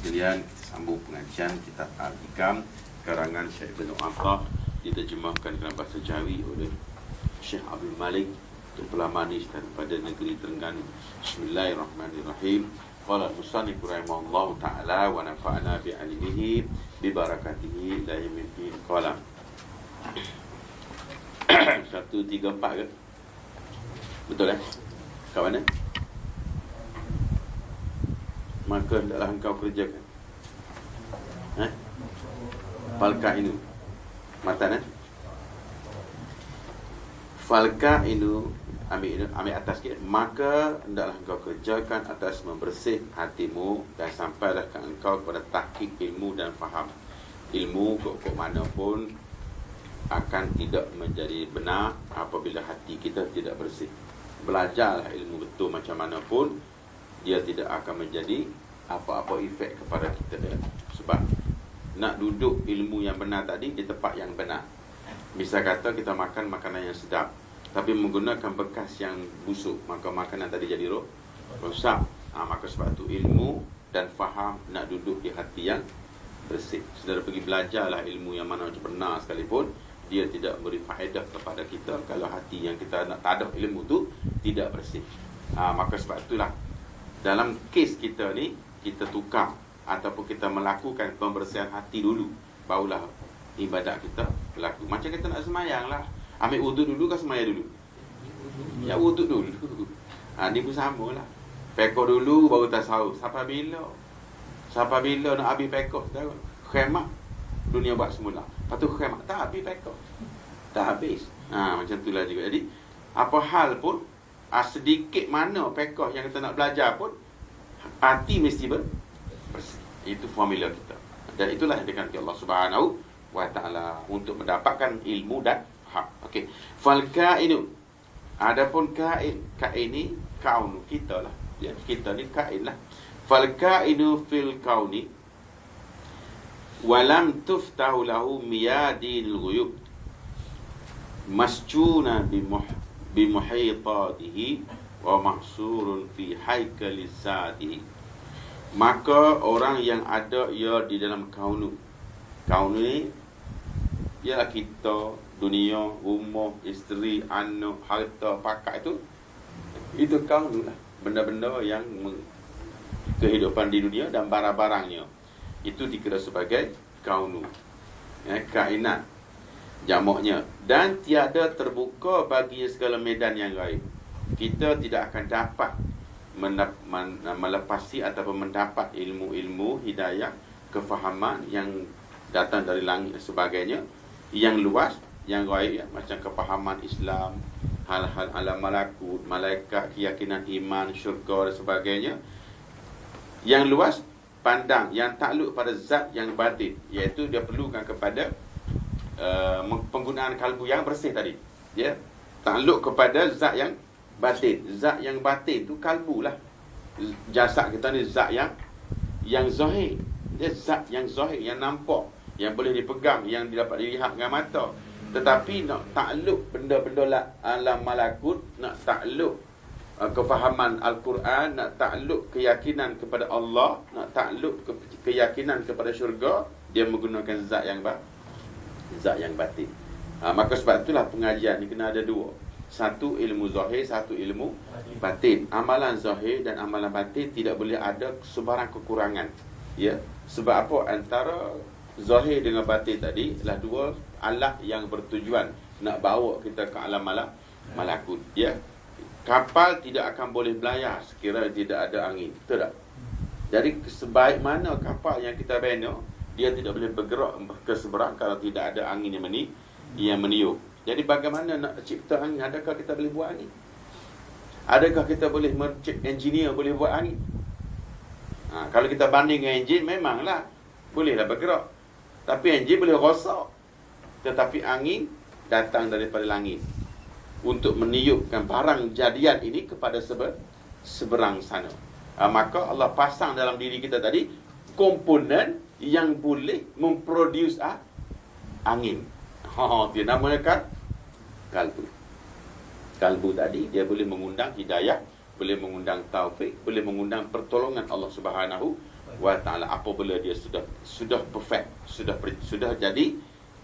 sekalian, sambung pengajian kitab Al-Hikam karangan Syekh Ibn Athah, diterjemahkan dalam bahasa Jawi oleh Syekh Abdul Malik Kepala Manis daripada negeri Terengganu. Bismillahirrahmanirrahim. Qala al-musannif rahimahullahu ta'ala wa nafa'ana bi'alimihi bi barakatihi la yamin qala 1, 3, 4 ke? Betul kat mana? Maka hendaklah engkau kerjakan falka'inu matan falka'inu ambil atas sikit. Maka hendaklah engkau kerjakan atas membersih hatimu dan sampailah ke engkau kepada tahqiq ilmu dan faham. Ilmu kok mana pun akan tidak menjadi benar apabila hati kita tidak bersih. Belajarlah ilmu betul macam mana pun, dia tidak akan menjadi apa-apa efek kepada kita. Sebab nak duduk ilmu yang benar tadi di tempat yang benar. Misal kata kita makan makanan yang sedap tapi menggunakan bekas yang busuk, maka makanan tadi jadi rosak. Maka sebab tu ilmu dan faham nak duduk di hati yang bersih. Saudara pergi belajarlah ilmu yang mana macam benar sekalipun, dia tidak beri faedah kepada kita kalau hati yang kita nak tadah ilmu tu tidak bersih. Maka sebab itulah dalam kes kita ni, kita tukar ataupun kita melakukan pembersihan hati dulu, barulah ibadat kita berlaku. Macam kita nak semayang lah, ambil wuduk dulu ke semayang dulu? Ya wuduk dulu. Ni pun sama lah, pekoh dulu baru tasawuf. Sampai bila nak habis pekoh? Khemah dunia buat semula, lepas tu khemah tak habis pekoh, tak habis. Macam itulah juga. Jadi apa hal pun, sedikit mana pekoh yang kita nak belajar pun, hati mesti bersih. Itu formula kita. Dan itulah yang dikatakan Allah Subhanahu wa ta'ala untuk mendapatkan ilmu dan hak. Okey. Fal kainu. Adapun kain ni kaunu kita lah. Ya, kita ni kain lah. Fal kainu fil kauni walam tuftahu lahu miyadil ghuyub masjuna bimuhitatihi wa mahsurun fi haikalis sadihi. Maka orang yang ada ia di dalam kaunu ni ialah kita, dunia, rumah, isteri, anak, harta, pakat, itu kaunu lah. Benda-benda yang kehidupan di dunia dan barang-barangnya, itu dikira sebagai kaunu, kainat jamaknya. Dan tiada terbuka bagi segala medan yang gaib. Kita tidak akan dapat melepasi ataupun mendapat ilmu-ilmu hidayah, kefahaman yang datang dari langit dan sebagainya, yang luas, yang gaib, macam kefahaman Islam, hal-hal alam malakut, malaikat, keyakinan iman, syurga dan sebagainya, yang luas pandang, yang takluk pada zat yang batin, iaitu dia perlukan kepada penggunaan kalbu yang bersih tadi. Dia takluk kepada zat yang batin. Zat yang batin tu kalbu lah. Jasad kita ni zat yang zahir. Dia zat yang zahir, yang nampak, yang boleh dipegang, yang dapat dilihat dengan mata. Tetapi nak takluk benda-benda alam malakut, nak takluk kefahaman Al-Quran, nak takluk keyakinan kepada Allah, nak takluk keyakinan kepada syurga, dia menggunakan zat yang batin. Maka sebab itulah pengajian ni kena ada dua. Satu ilmu zahir, satu ilmu batin. Amalan zahir dan amalan batin tidak boleh ada sebarang kekurangan. Ya, sebab apa? Antara zahir dengan batin tadi adalah dua alat yang bertujuan nak bawa kita ke alam malakut. Ya, kapal tidak akan boleh belayar sekiranya tidak ada angin. Betul tak? Jadi sebaik mana kapal yang kita bina, dia tidak boleh bergerak ke seberang kalau tidak ada angin yang meniup. Jadi bagaimana nak cipta angin? Adakah kita boleh buat angin? Adakah kita boleh engineer boleh buat angin? Kalau kita banding dengan enjin, memanglah bolehlah bergerak, tapi enjin boleh rosak. Tetapi angin datang daripada langit untuk meniupkan barang jadian ini kepada seberang sana. Maka Allah pasang dalam diri kita tadi komponen yang boleh memproduce angin. Dia namanya kalbu. Kalbu tadi dia boleh mengundang hidayah, boleh mengundang taufik, boleh mengundang pertolongan Allah Subhanahu wa ta'ala. Apabila dia sudah perfect, sudah jadi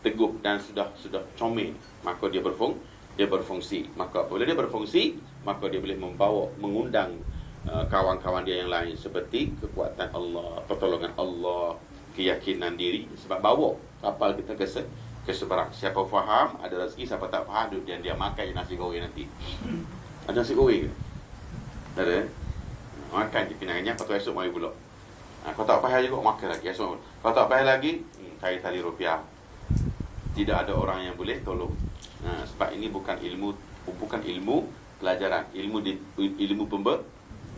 teguh dan sudah comel, maka dia berfungsi. Maka apabila dia berfungsi, maka dia boleh mengundang kawan-kawan dia yang lain, seperti kekuatan Allah, pertolongan Allah, keyakinan diri. Sebab bawa kapal kita ke seberang. Siapa faham ada rezeki, siapa tak faham dia makan nasi goreng nanti. Ada nasi goreng ke? Ada. Makan je pinangnya, lepas tu esok mari pula. Kau tak payah juga makan lagi esok. Kau tak payah lagi, cari tali rupiah. Tidak ada orang yang boleh tolong. Sebab ini bukan ilmu pelajaran, ilmu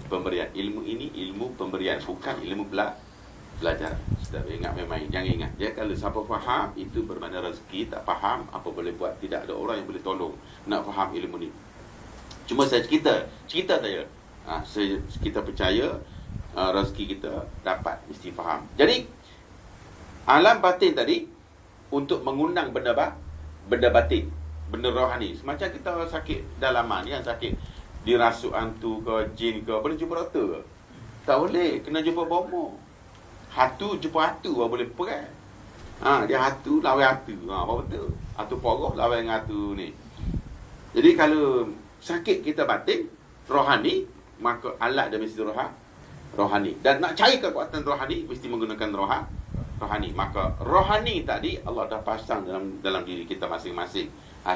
pemberian. Ilmu ini ilmu pemberian, bukan ilmu pelajaran. Sudah ingat memang, jangan ingat. Dia kalau siapa faham, itu bermakna rezeki. Tak faham, apa boleh buat. Tidak ada orang yang boleh tolong nak faham ilmu ni. Cuma saya cerita saja. Kita percaya rezeki kita dapat, mesti faham. Jadi alam batin tadi untuk mengundang benda batin, benda rohani. Semacam kita sakit dalaman, yang sakit dirasuk hantu ke jin ke, boleh jumpa doktor ke? Tak boleh, kena jumpa bomo. Hatu jumpa hatu baru boleh perang. Dia hatu lawan hatu. Apa betul? Hatu poroh lawan dengan hatu ni. Jadi kalau sakit kita batin, rohani, maka alat dia mesti rohani. Dan nak cari kekuatan rohani, mesti menggunakan rohani. Maka rohani tadi Allah dah pasang dalam diri kita masing-masing.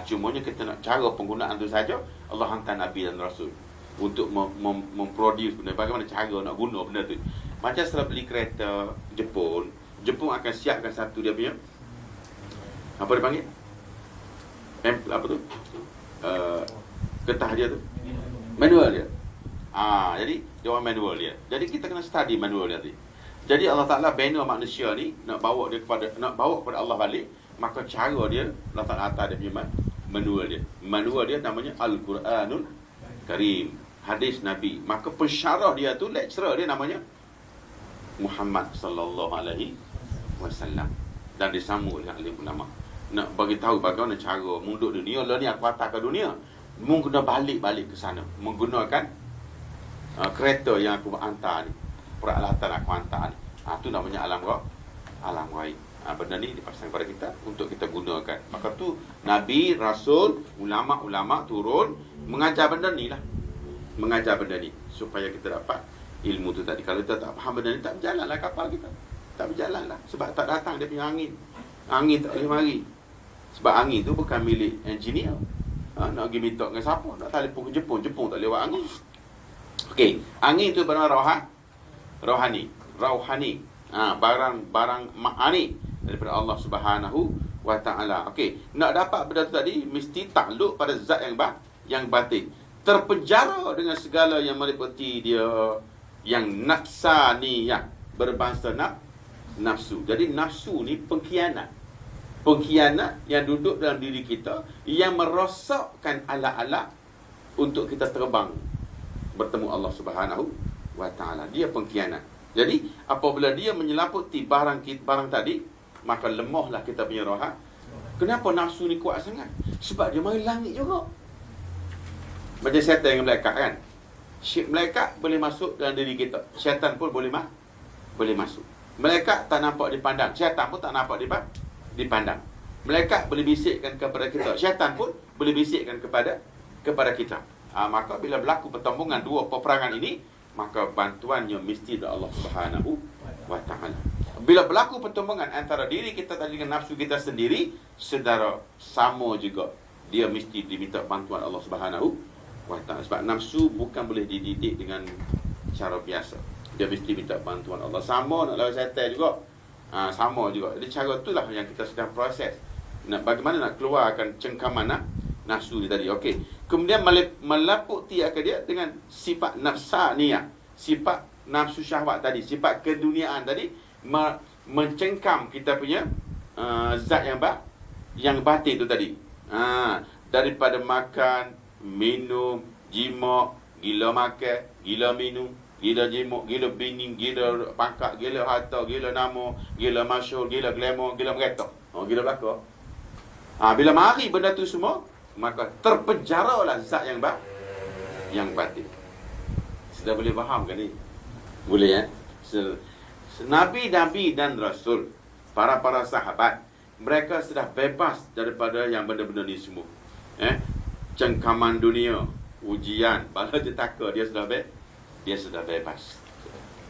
Cumanya kita nak cara penggunaan tu saja. Allah hantar Nabi dan Rasul untuk memproduce benda. Bagaimana cara nak guna benda tu. Macam setelah beli kereta Jepun akan siapkan satu dia punya, apa dia panggil, apa tu, getah dia tu, manual dia. Jadi dia orang manual dia. Jadi kita kena study manual dia tadi. Jadi Allah Ta'ala bina manusia ni nak bawa kepada Allah balik. Maka cara dia, Allah Ta'ala hantar dia punya manual dia namanya Al-Quranul Karim, hadis Nabi. Maka pensyarah dia tu, lecturer dia namanya Muhammad sallallahu alaihi wasallam. Dan disambung dengan alim ulama. Nak bagi tahu bagaimana cara munduk dunia. Lah ni aku hantar ke dunia, menggunakan balik ke sana menggunakan kereta yang aku hantar ni, peralatan aku hantar ni. Tu namanya alam ghaib. Benda ni dipasang kepada kita untuk kita gunakan. Maka tu Nabi, Rasul, ulama-ulama turun mengajar benda ni lah. Mengajar benda ni supaya kita dapat ilmu tu tadi. Kalau kita tak faham benda ni, tak berjalan lah kapal kita. Tak berjalan lah. Sebab tak datang dia punya angin. Angin tak boleh mari. Sebab angin tu bukan milik engineer. Nak pergi minta dengan siapa? Nak telefon ke Jepun tak lewat angin. Okey, angin tu barang rohani. Barang ma'ani daripada Allah Subhanahu wa ta'ala. Okey, nak dapat benda tu tadi mesti takluk pada zat yang batin. Terpenjara dengan segala yang meliputi dia, yang nafsaniyah, berbangsa nafsu. Jadi nafsu ni pengkhianat yang duduk dalam diri kita, yang merosakkan alat-alat untuk kita terbang bertemu Allah Subhanahu wa ta'ala. Dia pengkhianat. Jadi apabila dia menyelaputi barang tadi, maka lemahlah kita punya rohan. Kenapa nafsu ni kuat sangat? Sebab dia mari langit juga. Macam syaitan dengan malaikat kan. Malaikat boleh masuk dalam diri kita, syaitan pun boleh masuk. Malaikat tak nampak dipandang, syaitan pun tak nampak dipandang. Malaikat boleh bisikkan kepada kita, syaitan pun boleh bisikkan kepada kita. Maka bila berlaku pertembungan dua peperangan ini, maka bantuannya mesti dari Allah Subhanahu wa ta'ala. Bila berlaku pertembungan antara diri kita tadi dengan nafsu kita sendiri, saudara, sama juga, dia mesti diminta bantuan Allah Subhanahu wa ta'ala. Sebab nafsu bukan boleh dididik dengan cara biasa. Dia mesti minta bantuan Allah. Sama nak lawan syaitan juga. Sama juga. Jadi cara itulah yang kita sedang proses. Bagaimana nak keluarkan cengkaman nafsu ni tadi. Okey. Kemudian melaputi akan dia dengan sifat nafsaniyah, sifat nafsu syahwat tadi, sifat keduniaan tadi, mencengkam kita punya zat yang batin tu tadi. Daripada makan, minum, jimat, gila makan, gila minum, gila jimat, gila bini, gila pangkat, gila harta, gila nama, gila masyhur, gila glamour, gila merata. Gila belaka. Bila mari benda tu semua, maka terpenjaralah zat yang batin. Sudah boleh faham kan ni? Boleh ya? Nabi-nabi dan Rasul, para sahabat, mereka sudah bebas daripada yang benda-benda ni semua. Cengkaman dunia, ujian, balapetaka, dia sudah bebas.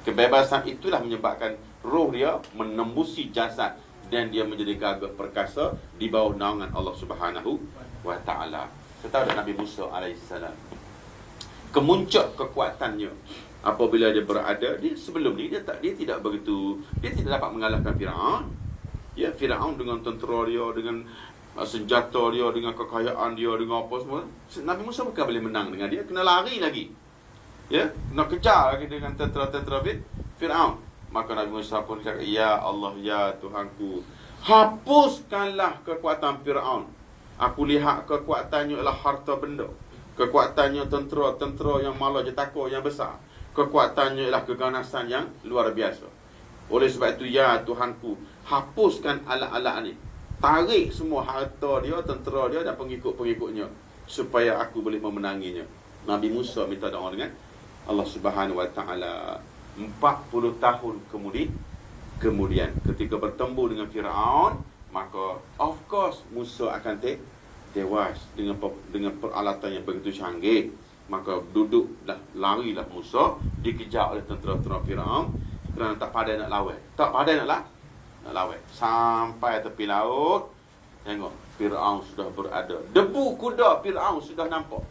Kebebasan itulah menyebabkan roh dia menembusi jasad dan dia menjadi gagah perkasa di bawah naungan Allah Subhanahu wa taala. Kita ada Nabi Musa alaihissalam. Kemuncak kekuatannya apabila dia berada, sebelum ni dia tidak dapat mengalahkan Firaun. Ya, Firaun dengan tentera dia, dengan senjata dia, dengan kekayaan dia, dengan apa semua, Nabi Musa bukan boleh menang dengan dia, kena lari lagi. Ya, nak kejar lagi dengan tentera-tentera Firaun. Maka Nabi Musa pun kata, ya Allah, ya Tuhanku, hapuskanlah kekuatan Firaun. Aku lihat kekuatannya adalah harta benda, kekuatannya tentera yang malah je takut yang besar, kekuatannya ialah keganasan yang luar biasa. Oleh sebab itu, ya Tuhanku, hapuskan alat-alat ni, tarik semua harta dia, tentera dia dan pengikut-pengikutnya, supaya aku boleh memenanginya. Nabi Musa minta doa dengan Allah Subhanahu wa taala. 40 tahun kemudian ketika bertemu dengan Firaun, maka of course Musa akan tewas dengan peralatan yang begitu canggih. Maka larilah Musa, dikejar oleh tentera-tentera Firaun kerana tak pandai nak lawan. Sampai tepi laut, tengok Firaun sudah berada. Debu kuda Firaun sudah nampak.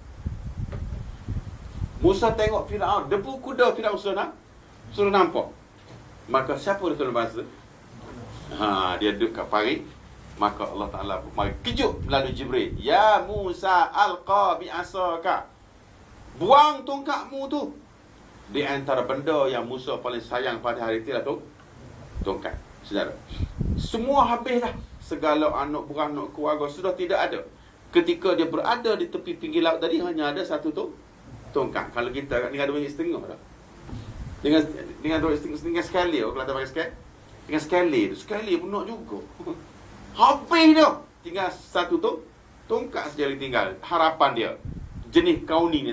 Musa tengok Firaun, debu kuda Firaun sudah nampak. Maka siapa dia tolong bahasa? Dia duduk kat parit. Maka Allah Ta'ala mari kejut melalui Jibril. Ya Musa, alqa bi'asaka, buang tongkatmu tu. Di antara benda yang Musa paling sayang pada hari itu adalah tongkat. Saudara, semua habis dah. Segala anak beranak keluarga sudah tidak ada. Ketika dia berada di tepi pinggir laut tadi, hanya ada satu tongkat. Kalau kita dengan 2 setengah dah. Dengan 2 setengah, dengan sekali. Kalau tak pakai sekali, dengan sekali pun nak juga. Habis dah. Tinggal satu tongkat saja yang tinggal. Harapan dia, jenis kauni ni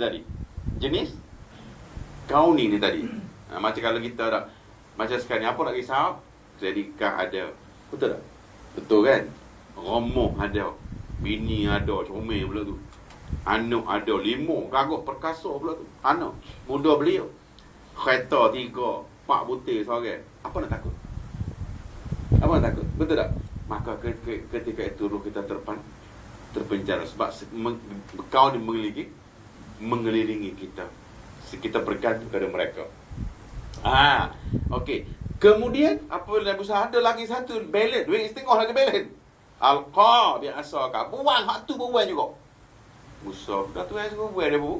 tadi. Macam kalau kita dah, macam sekarang ni, apa nak risau? Kredit ada. Betul tak? Betul kan? Romoh ada, bini ada, comel pula tu, anak ada, 5 gagah perkasa pula tu, anak muda beliau, kereta 3, 4 butir seorang. Apa nak takut? Betul tak? Maka ketika itu roh kita terpenjara. Sebab kau ni mengelilingi kita. Kita bergantung kepada mereka. Okey. Kemudian apabila Nabi Musa ada lagi satu balance, 2 setengah lagi balance. Alqa bi'asaka, buang hak tu, buang juga. Musa dah tu yang buang dia bu.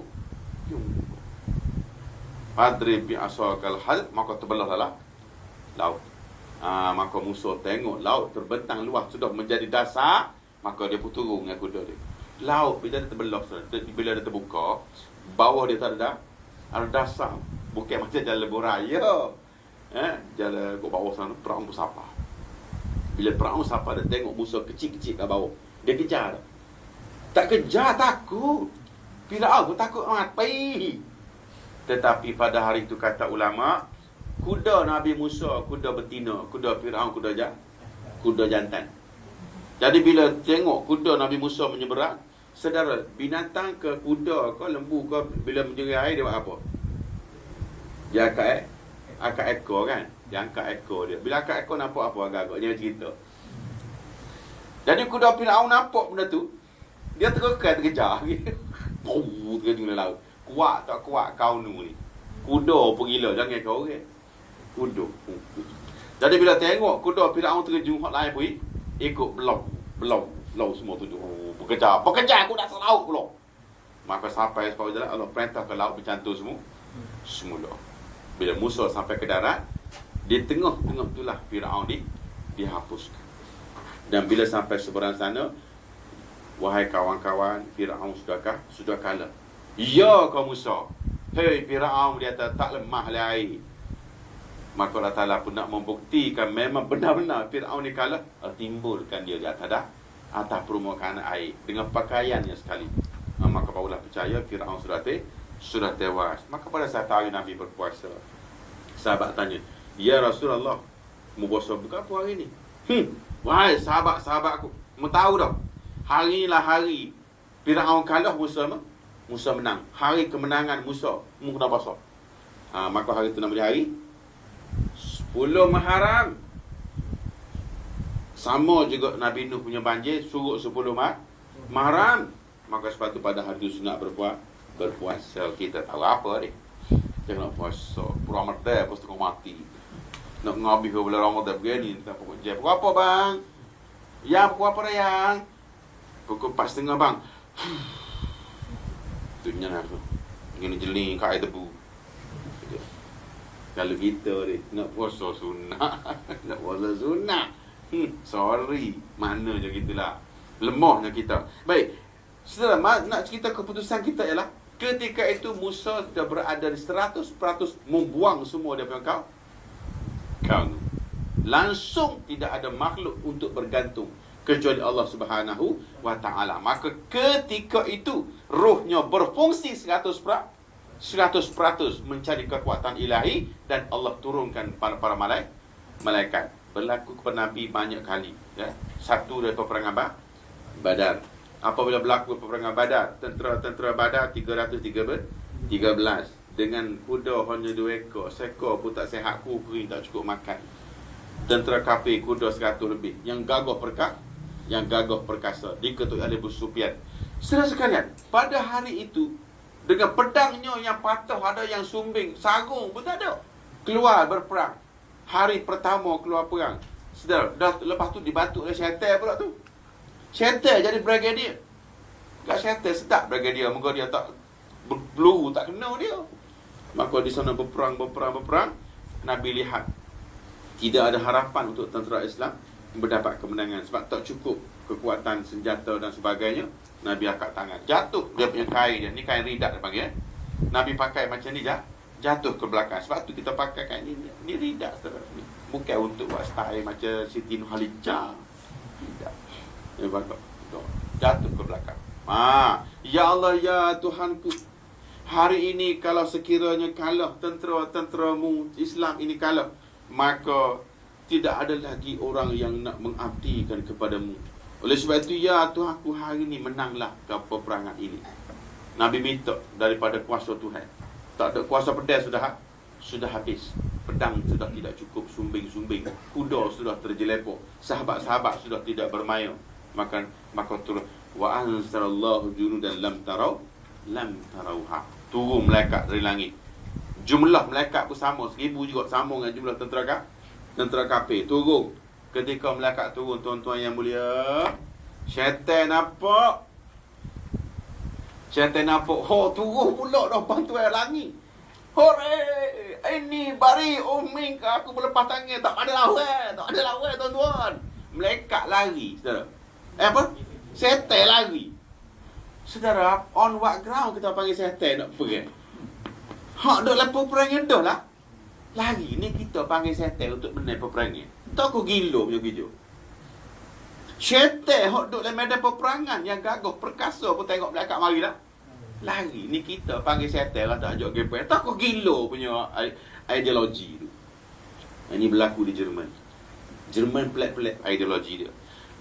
Padri bi'asaka al-hal, maka terbelahlah laut. Maka Musa tengok laut terbentang luas, sudah menjadi dasar. Maka dia pun turun dengan kuda dia. Laut bila dia terbelah, bila dia terbuka, bawah dia tak ada dasar. Bukan macam jalan buraya. Jalan ke bawah sana, perahu sapa. Bila perahu sapa, dia tengok Musa kecil-kecil kat bawah. Dia kejar. Tak kejar, takut. Firaun pun takut mati. Tetapi pada hari itu kata ulama, kuda Nabi Musa, kuda betina, kuda Firaun, kuda jantan. Jadi bila tengok kuda Nabi Musa menyeberang, saudara, binatang ke kuda ke lembu ke, bila menjerit air dia buat apa? Dia angkat ekor kan? Dia angkat ekor dia. Bila angkat ekor nampak apa agak-agak? Dia cerita. Jadi kuda Firaun nampak benda tu, dia terkejar. Terjun dalam laut. Kuat tak kuat kau ni? Kuda pun gila, jangan kau orang. Kuda. Jadi bila tengok kuda Firaun terjun hak lain pun ikut belau semua tu. Bekerja aku dah laut pula. Maka sampai sepau jalan, Allah perintah ke laut bercantum semula. Bila Musa sampai ke darat, di tengah-tengah itulah Firaun dihapuskan. Dan bila sampai seberang sana, wahai kawan-kawan, Firaun sudah kalah. Ya kau Musa, hei Firaun, dia tak lemah lagi. Maka Allah Ta'ala pun nak membuktikan memang benar-benar Firaun ni kalah, timbulkan dia di atas permukaan air dengan pakaiannya sekali. Maka barulah percaya Firaun sudah tewas. Maka pada saat hari Nabi berpuasa, sahabat tanya, Ya Rasulullah, mu puasa buka apa hari ni? Wahai sahabat-sahabat aku, mu tahu dah. Hari inilah hari Firaun kalah, Musa menang. Hari kemenangan Musa, mu kena puasa. Maka hari itu nama dia hari 10 Muharram. Sama juga Nabi Nuh punya banjir, suruh 10 Muharram. Maka sebab tu pada hari itu sunat berpuasa. Kita tahu apa ni? Kita nak puasa Ramadan, lepas tu kau mati. Nak ngabih ke bulan Ramadan begini, tak pukul jam. Pukul apa bang? Yang pukul apa dah yang? Pukul 4.30 bang. Tu nyanyi aku. Ingin jeling kat air tebu. Kalau kita ni nak puasa sunat, nak puasa sunat. Sorry, mana je kita lah. Lemahnya kita. Baik. Saudara, nak cerita keputusan kita ialah ketika itu Musa sudah berada di 100% membuang semua daripada kau. Langsung tidak ada makhluk untuk bergantung kecuali Allah Subhanahu wa taala. Maka ketika itu rohnya berfungsi 100% mencari kekuatan ilahi dan Allah turunkan para malaikat. Berlaku kepada Nabi banyak kali, ya. Satu daripada peperangan Badar. Apabila berlaku peperangan Badar, tentera Badar 313 dengan kuda hanya 2 ekor, seekor pun tak sihat, kering tak cukup makan. Tentera kafir kuda 100 lebih, yang gagah perkasa, diketuai oleh Abu Sufyan. Saudara sekalian, pada hari itu dengan pedangnya yang patah, ada yang sumbing, sarung pun tak ada, keluar berperang. Hari pertama keluar perang, saudara, dah lepas tu dibantu oleh syaitan pula tu. Syaitan jadi brigadier. Kat syaitan sedap brigadier, moga dia tak peluru tak kena dia. Maka di sana berperang. Nabi lihat tidak ada harapan untuk tentera Islam mendapat kemenangan sebab tak cukup kekuatan senjata dan sebagainya. Nabi angkat tangan, jatuh dia punya kain dia. Ni kain ridat dia panggil. Nabi pakai macam ni jatuh ke belakang. Sebab tu kita pakai kain ni ridat, saudara. Bukan untuk buat style macam Siti Nurhaliza. Tidak. Dia bakal jatuh ke belakang. Ya Allah, ya Tuhanku, hari ini kalau sekiranya kalah tentera-tenteramu Islam ini kalah, maka tidak ada lagi orang yang nak mengabdikan kepadamu. Oleh sebab itu, ya Tuhanku, hari ini menanglah ke peperangan ini. Nabi minta daripada kuasa Tuhan. Tak ada kuasa pedang sudah habis. Pedang sudah tidak cukup sumbing-sumbing. Kuda sudah terjelepok. Sahabat-sahabat sudah tidak bermain. Maka turun wa anzalallahu junudan lam tarauha. Turun malaikat dari langit. Jumlah malaikat pun sama, 1000 juga sama dengan jumlah tentera kafir. Turun. Ketika malaikat turun, tuan-tuan yang mulia, syaitan nampak. Turun pula dah bantuan langit. Hore, ini bari uming aku berlepas tangan, tak ada lawan tuan-tuan. Malaikat lari, saudara. Apa? Setan lari. Saudara, on what ground kita panggil setan nak perang? Hak duk lepas peperangan dah lah. Lari ni kita panggil setan untuk menang peperangan. Tak aku gila punya kerja. Setan hak duk dalam medan peperangan yang gagah perkasa pun tengok belakang marilah. Lari ni kita panggil setan lah, tak ajak gepeng. Tak aku gila punya ideologi tu. Ini berlaku di Jerman. Jerman pelik-pelik ideologi dia.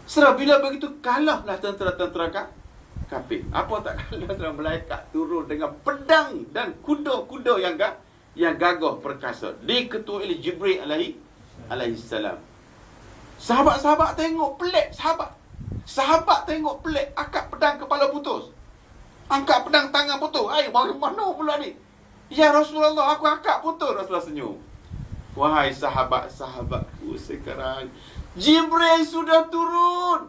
Serah bila begitu kalahlah tentera-tentera kafir. Apa tak kalah tentera malaikat turun dengan pedang dan kuda-kuda yang gagah perkasa. Diketuai oleh Jibril alaihi salam. Sahabat-sahabat tengok pelik, sahabat tengok pelik, angkat pedang kepala putus. Angkat pedang tangan putus. Bagaimana pula ni? Ya Rasulullah, aku angkat putus. Rasulullah senyum. Wahai sahabat-sahabatku sekarang, Jibril sudah turun.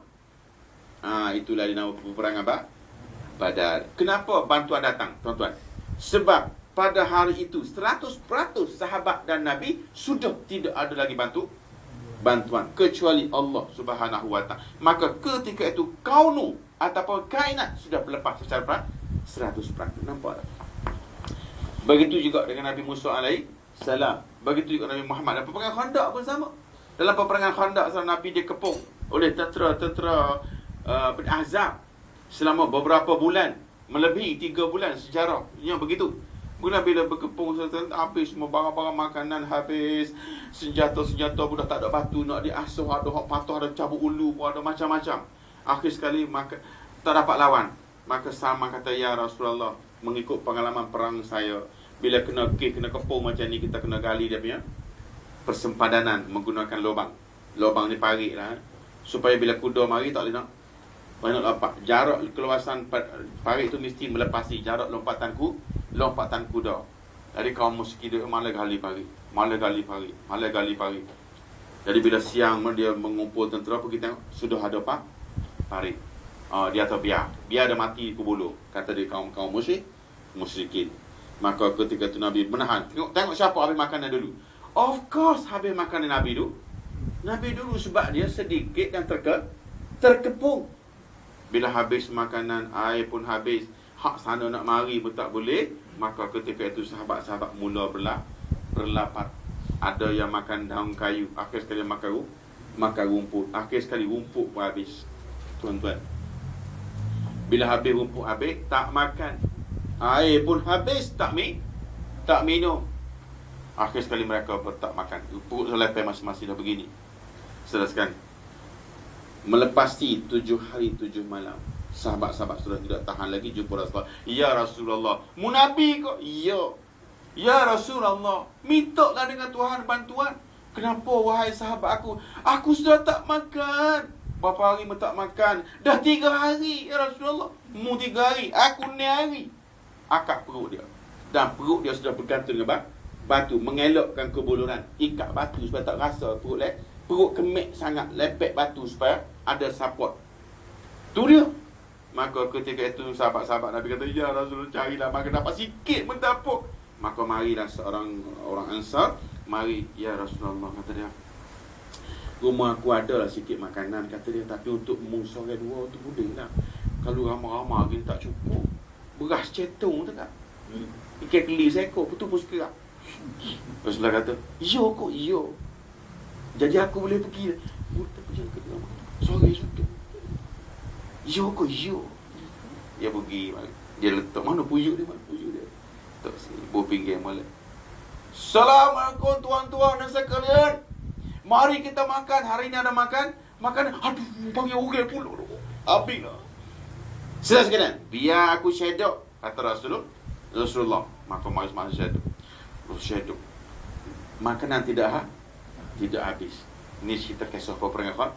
Itulah dinamakan peperangan Badar. Kenapa bantuan datang, tuan-tuan? Sebab pada hari itu 100% sahabat dan Nabi sudah tidak ada lagi bantuan kecuali Allah Subhanahu wa taala. Maka ketika itu kaunu ataupun kainat sudah berlepas secara 100%. Nampak tak? Begitu juga dengan Nabi Musa alaihi salam. Begitu juga Nabi Muhammad. Dan peperangan Khandaq pun sama. Dalam peperangan Khandaq, Nabi dikepung oleh tentera Ahzab selama beberapa bulan, melebihi 3 bulan sejarah yang begitu. Bila berkepung habis semua barang-barang makanan, habis senjata-senjata pun dah tak ada batu nak diasuh, ada hak patah, ada cabut ulu pun, ada macam-macam. Akhir sekali maka tak dapat lawan. Maka Salman kata, ya Rasulullah, mengikut pengalaman perang saya, bila kena kepung macam ni, kita kena gali dia punya persempadanan menggunakan lubang. Lubang ni parit lah, supaya bila kuda mari tak boleh nak banyak lompat. Jarak keluasan parit tu mesti melepasi jarak lompatan kuda. Jadi kaum musyrikin dia malah gali parit. Jadi bila siang dia mengumpul tentera, pergi tengok sudah ada parit. Di atas biar ada mati kubulu, kata dia kaum musyrikin. Maka ketika tu Nabi menahan. Tengok siapa habis makanan dulu. Of course habis makanan Nabi dulu. Sebab dia sedikit dan terkepung. Bila habis makanan, air pun habis, hak sana nak mari pun tak boleh. Maka ketika itu sahabat-sahabat mula berlapar. Ada yang makan daun kayu, akhir sekali makan rumput. Akhir sekali rumput pun habis, tuan-tuan. Bila habis rumput habis, tak makan. Air pun habis, tak minum. Akhir sekali mereka pun tak makan. Perut selepeh masing-masing dah begini. Seteruskan. Melepasi 7 hari 7 malam, sahabat-sahabat sudah tidak tahan lagi, jumpa Rasulullah. Ya Rasulullah, mu Nabi kok? Ya Rasulullah, mintalah dengan Tuhan bantuan. Kenapa wahai sahabat aku? Aku sudah tak makan. Berapa hari mu tak makan? Dah 3 hari ya Rasulullah. Mu 3 hari, aku ni hari. Akak perut dia. Dan perut dia sudah bergantung dengan batu, mengelakkan kebuluran. Ikat batu supaya tak rasa perut kemik sangat, lepek batu supaya ada support. Tu dia. Maka ketika itu sahabat-sahabat Nabi kata, ya Rasulullah, carilah makan dapat sikit pun tak apa. Maka marilah orang Ansar, mari ya Rasulullah, kata dia, rumah aku ada lah sikit makanan, kata dia, tapi untuk musuh yang 2 tu boleh lah. Kalau ramai-ramai lagi tak cukup. Beras cetung tu tak? Ikan keli seekor, betul pun sekerak. Rasulullah kata, iya. Jadi aku boleh pergi. Sorry suatu. Iya. Dia pergi, dia letak mana puyuk dia. Tak sini, pinggir malam. Assalamualaikum tuan-tuan dan sekalian. Mari kita makan. Hari ini ada makan. Aduh, panggil orang pula. Habis lah. Sudah sekalian, biar aku syedok, kata Rasulullah. Maka mari syedok. Makanan tidak habis. Ini cerita kisah peperangan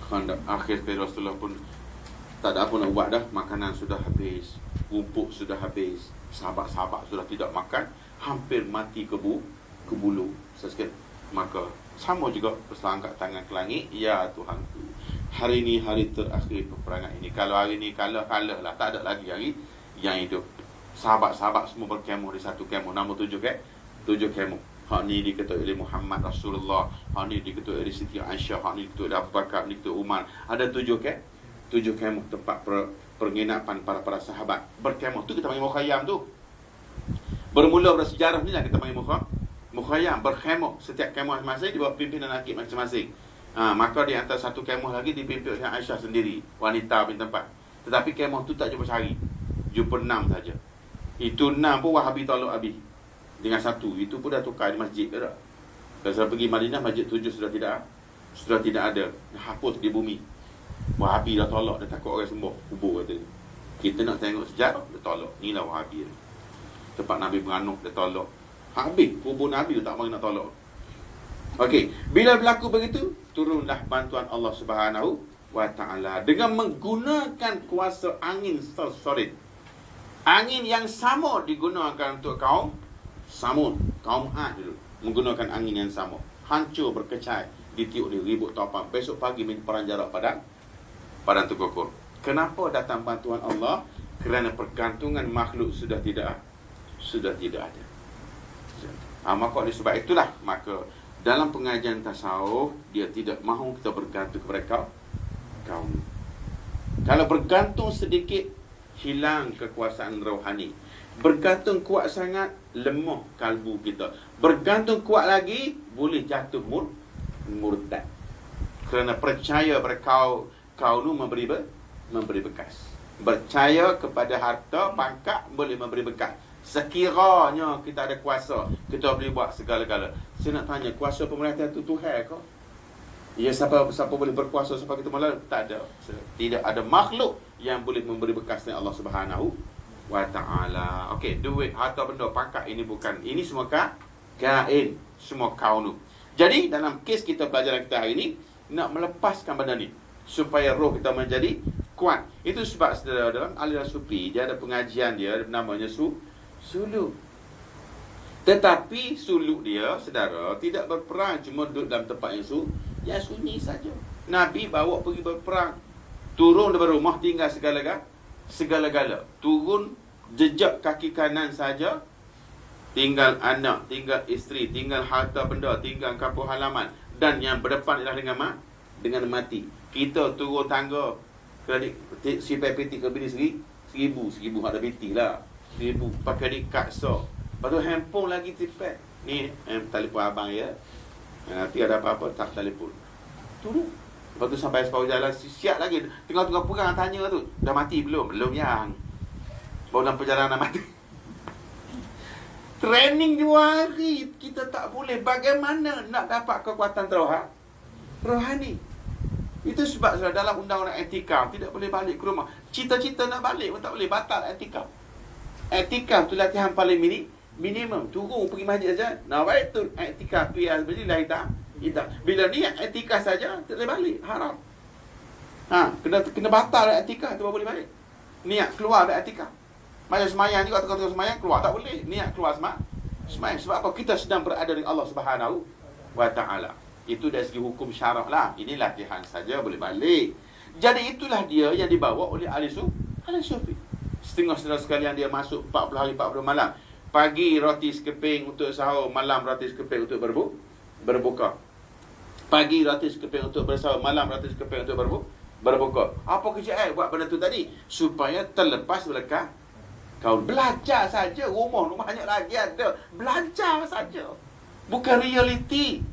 Khandaq. Akhir sekali Rasulullah pun tak ada apa nak buat dah. Makanan sudah habis, rumput sudah habis, sahabat-sahabat sudah tidak makan, hampir mati kebulu. Sekali. Maka sama juga berselangkah tangan ke langit, ya Tuhanku, hari ini hari terakhir peperangan ini. Kalau hari ini kalah lah, tak ada lagi hari yang hidup. Sahabat-sahabat semua berkemah di satu kemah, nama 7 kemah. Hak ni diketuai oleh Muhammad Rasulullah, hak ni diketuai oleh Siti Aisyah, hak ni diketuai oleh Abu Bakar, ni diketuai Umar. Ada 7 kemah tempat penginapan para sahabat. Berkemah tu kita panggil mukhayyam tu. Bermula dari sejarah ni lah kita panggil mukhayyam, berkhemah. Setiap kemah masing-masing di bawah pimpinan laki masing-masing. Maka di antara satu kemah lagi dipimpin oleh Aisyah sendiri, wanita punya tempat. Tetapi kemah tu tak jumpa sehari, jumpa 6 saja. Itu 6 pun Wahabi tolak habis. Dengan 1 itu pun dah tukar di masjid ke tak? Kalau saya pergi Madinah, masjid 7 sudah tidak ada, hapus di bumi. Wahabi dah tolak, dia takut orang sembah kubur, kata dia. Kita nak tengok sejarah, dia tolak. Inilah Wahabi. Tempat Nabi beranuh, dia tolak. Habis kubur Nabi, dia tak mari nak tolak. Okey, bila berlaku begitu, turunlah bantuan Allah Subhanahu wa Ta'ala dengan menggunakan kuasa angin sorry. Angin yang sama digunakan untuk kaum Samud, kaum Ad dulu, menggunakan angin yang sama. Hancur berkecai, ditiup di ribut topan. Besok pagi perang jarak padang terkukur. Kenapa datang bantuan Allah? Kerana pergantungan makhluk sudah tidak ada. Maka oleh sebab itulah, maka dalam pengajian tasawuf dia tidak mahu kita bergantung kepada kaum. Kalau bergantung sedikit, hilang kekuasaan rohani. Bergantung kuat sangat, lemah kalbu kita. Bergantung kuat lagi, boleh jatuh murtad. Kerana percaya pada kau tu memberi bekas. Percaya kepada harta, pangkat boleh memberi bekas. Sekiranya kita ada kuasa, kita boleh buat segala-gala. Saya nak tanya, kuasa pemerintah itu Tuhan ke? Ya, siapa boleh berkuasa sampai kita malam? Tak ada. Tidak ada makhluk yang boleh memberi bekas dengan Allah Subhanahu wa ta'ala. Okey, duit, harta benda, pangkat, ini bukan. Ini semua kain, semua kaunu. Jadi dalam kes kita pelajaran kita hari ini, nak melepaskan benda ni supaya roh kita menjadi kuat. Itu sebab saudara, dalam aliran sufi dia ada pengajian dia namanya suluk. Tetapi suluk dia, saudara, tidak berperang cuma duduk dalam tempat yang sunyi saja. Nabi bawa pergi berperang, turun dari rumah, tinggal segala-gala. Turun jejak kaki kanan saja, tinggal anak, tinggal isteri, tinggal harta benda, tinggal kampung halaman, dan yang berdepan ialah dengan mati. Kita turun tangga sipai peti ke bini seribu ada peti lah, 1000 pakai di kaksa. Lepas tu handphone lagi tipe ni, telefon abang ya, nanti ada apa-apa tak telefon turun. Lepas tu sampai separuh jalan siap lagi, tengah-tengah perang tanya tu, dah mati belum yang baru dalam perjalanan mati. Training 2 hari, kita tak boleh. Bagaimana nak dapat kekuatan rohani? Itu sebab dalam undang-undang etikaf tidak boleh balik ke rumah. Cita-cita nak balik pun tak boleh, batal etikaf. Etikaf tu latihan paling minimum. Turun pergi masjid saja. Nawai tu etikaf pias beli lah hitam. Bila niat etikaf saja tak boleh balik, haram. Kena batal etikaf tu baru boleh balik. Niat keluar dari etikaf. Macam semayang juga, tengah-tengah semayang keluar tak boleh. Niat keluar semayang. Sebab apa? Kita sedang berada dengan Allah Subhanahu wa ta'ala. Itu dari segi hukum syarak lah. Ini latihan saja boleh balik. Jadi itulah dia yang dibawa oleh ahli sufi. Setengah saudara sekalian dia masuk 40 hari 40 malam. Pagi roti sekeping untuk sahur, malam roti sekeping untuk berbuka. Pagi roti sekeping untuk bersahur, malam roti sekeping untuk berbuka. Apa kerja buat benda tu tadi? Supaya terlepas belakang kau belajar saja. Rumah banyak lagi ada. Belajar saja. Bukan realiti.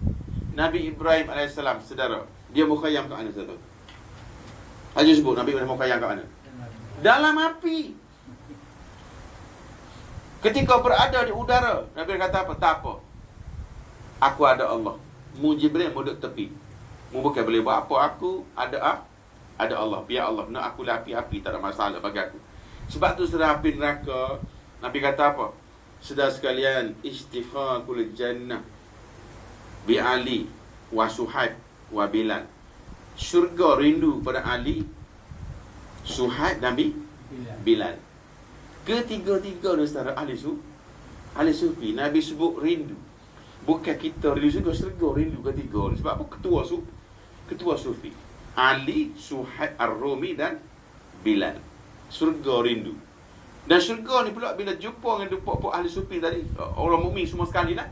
Nabi Ibrahim AS, saudara, dia mukhayyam kat mana, saudara? Haji sebut Nabi Ibrahim mukhayyam kat mana? Dalam api. Ketika berada di udara, Nabi kata apa? Tak apa. Aku ada Allah. Mu Jibril mu duduk tepi. Mu bukan boleh buat apa. Aku ada Allah. Biar Allah. Nak aku lah api-api, tak ada masalah bagi aku. Sebab tu saudara api neraka, Nabi kata apa? Saudara sekalian, istighaqul jannah bi Ali wa Suhaib wa Bilal. Syurga rindu pada Ali, Suhaib dan Bilal. Ketiga-tiga ni saudara ahli sufi. Nabi sebut rindu. Bukan kita rindu juga, syurga rindu ketiga ni. Sebab apa? Ketua sufi. Ali, Suhaib Ar-Rumi dan Bilal. Syurga rindu. Dan syurga ni pula bila jumpa dengan puak-puak ahli sufi tadi, orang mukmin semua sekali lah.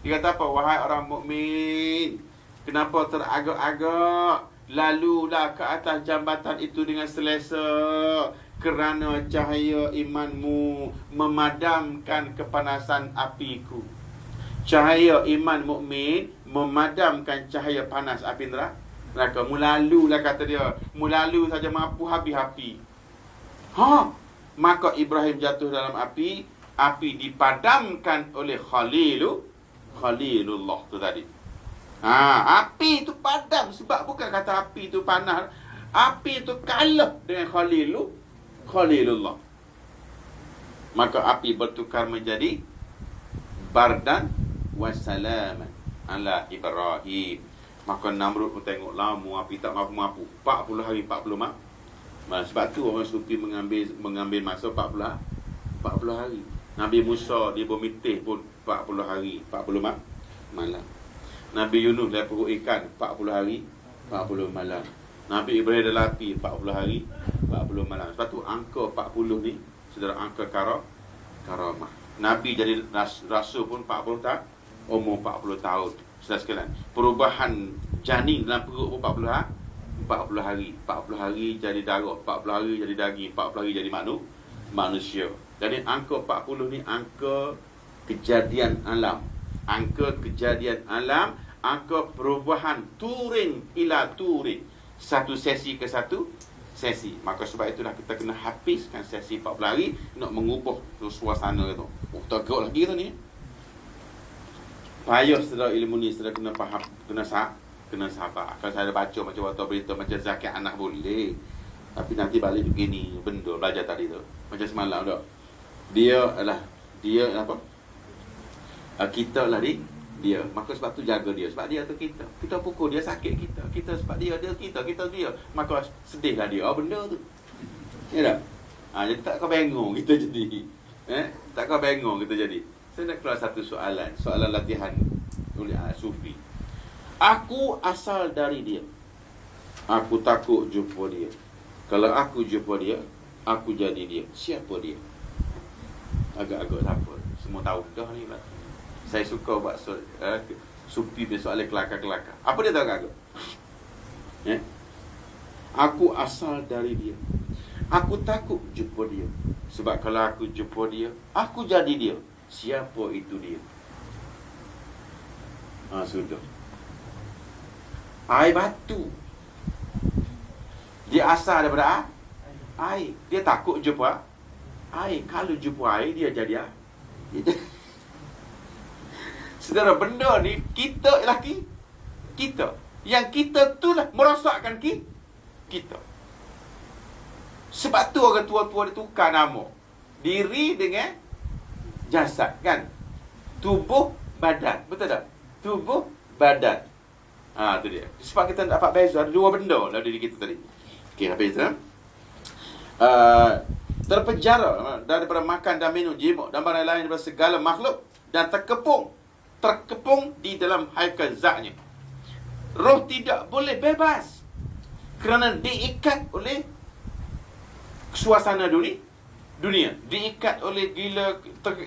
Dia kata apa? Wahai orang mukmin, kenapa teragak-agak? Lalulah ke atas jambatan itu dengan selesa, kerana cahaya imanmu memadamkan kepanasan apiku. Cahaya iman mukmin memadamkan cahaya panas api neraka. Mulalulah kata dia. Mulalu saja mampu habis api. Maka Ibrahim jatuh dalam api. Api dipadamkan oleh Khalilullah tu tadi. Api tu padam. Sebab bukan kata api tu panas. Api tu kalah dengan Khalilullah. Maka api bertukar menjadi bardan wassalaman ala Ibrahim. Maka Namrud pun tengok lama api tak mampu-mampu. 40 hari 40 malam. Sebab tu orang sufi mengambil masa 40 hari. Nabi Musa dia bermitih pun 40 hari 40 malam. Nabi Yunus dalam perut ikan 40 hari 40 malam. Nabi Ibrahim dalam api 40 hari 40 malam. Sebab tu angka 40 ni saudara angka karamah. Nabi jadi rasul pun 40 tahun, umur 40 tahun. Saudara sekalian, perubahan janin dalam perut pun 40 hari. 40 hari jadi darah, 40 hari jadi daging, 40 hari jadi manusia. Jadi angka 40 ni angka kejadian alam. Angka kejadian alam, angka perubahan turin ila turin. Satu sesi ke satu sesi. Maka sebab itulah kita kena habiskan sesi 40 hari nak mengubah tu suasana tu. Oh, teruk lagi tu ni. Payah saudara ilmu ni, saudara kena faham, kena sabar. Kalau saya ada baca macam waktu berita macam zakat anak boleh. Tapi nanti balik begini, benda belajar tadi tu. Macam semalam tu. Dia apa? Kita lah dia. Maka sebab tu jaga dia. Sebab dia tu kita. Kita pukul dia, sakit kita. Kita sebab dia kita dia. Maka sedihlah dia. Benda tu. Ya tak? Jadi tak kau bengong kita jadi. Tak kau bengong kita jadi. Saya nak keluar satu soalan. Soalan latihan oleh Sufi. Aku asal dari dia. Aku takut jumpa dia. Kalau aku jumpa dia, aku jadi dia. Siapa dia? Agak-agak siapa? Semua tahu dah ni lah. Saya suka buat Sufi punya soalan kelakar-kelakar. Apa dia tahu agak-agak? Aku asal dari dia. Aku takut jumpa dia. Sebab kalau aku jumpa dia, aku jadi dia. Siapa itu dia? Sudah. Air batu. Dia asal daripada air. Dia takut jumpa air. Kalau jumpa air, dia jadi air. Saudara, benda ni kita ialah kita. Yang kita tu lah merosakkan kita. Sebab tu orang tua-tua dia tukar nama. Diri dengan jasad, kan? Tubuh, badan. Betul tak? Tubuh, badan. Tu dia. Sebab kita dapat beza, ada dua benda dalam diri kita tadi. Okey, habis tu. Terpenjara daripada makan dan minum, jimuk dan barang lain daripada segala makhluk, dan terkepung di dalam haikal zatnya. Roh tidak boleh bebas kerana diikat oleh suasana dunia, diikat oleh gila,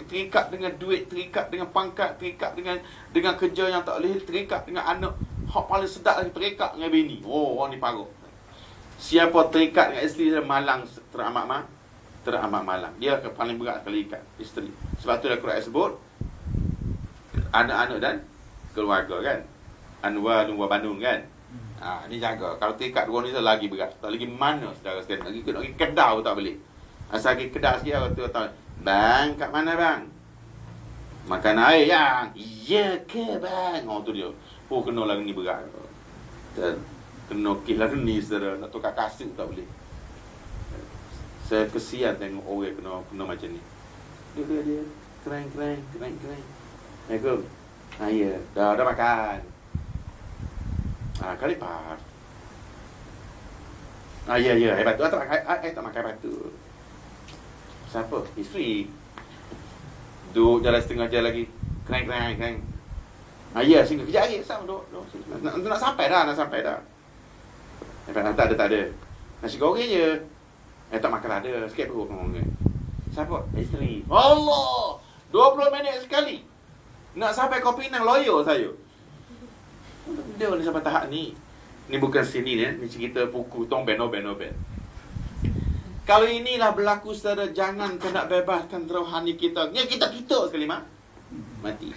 terikat dengan duit, terikat dengan pangkat, terikat dengan kerja yang tak boleh, terikat dengan anak. Hak paling sedap lagi, terikat dengan bini. Orang ni parut. Siapa terikat dengan isteri dia malang, teramat malang. Dia paling berat sekali ikat isteri. Sebab tu Al-Quran sebut anak-anak dan keluarga, kan? Anwar wa banun, kan? Ni jaga. Kalau terikat dua ni tu lagi berat. Tak lagi mana saudara sekalian. Lagi Kedah pun tak boleh. Asal pergi Kedah sikit, orang tu tahu. Bang, kat mana bang? Makan air yang. Ya ke bang? Tu dia. Kena lah ni berat. Kena kih lah ni saudara. Nak tukar kasut tak boleh. Saya kesian tengok orang kena macam ni. Dia keren. Assalamualaikum. Ya. Dah makan. Kali par. Ya. Hebat tu. Tak makan batu. Siapa? Isteri. Duduk jalan setengah jam lagi. Keren. Ya, singgah kejap lagi. Nak sampai dah. Tak ada. Nasi goreng je. Tak makan ada. Sikit perut. Siapa? Isteri. Allah! 20 minit sekali. Nak sampai Kopi Penang lawyer saya. Dia ni sampai tahap ni. Ni bukan sini ni. Ni cerita buku Tong Noben. Kalau inilah berlaku secara jangan kena bebaskan rohani kita. Ni kita sekali mati.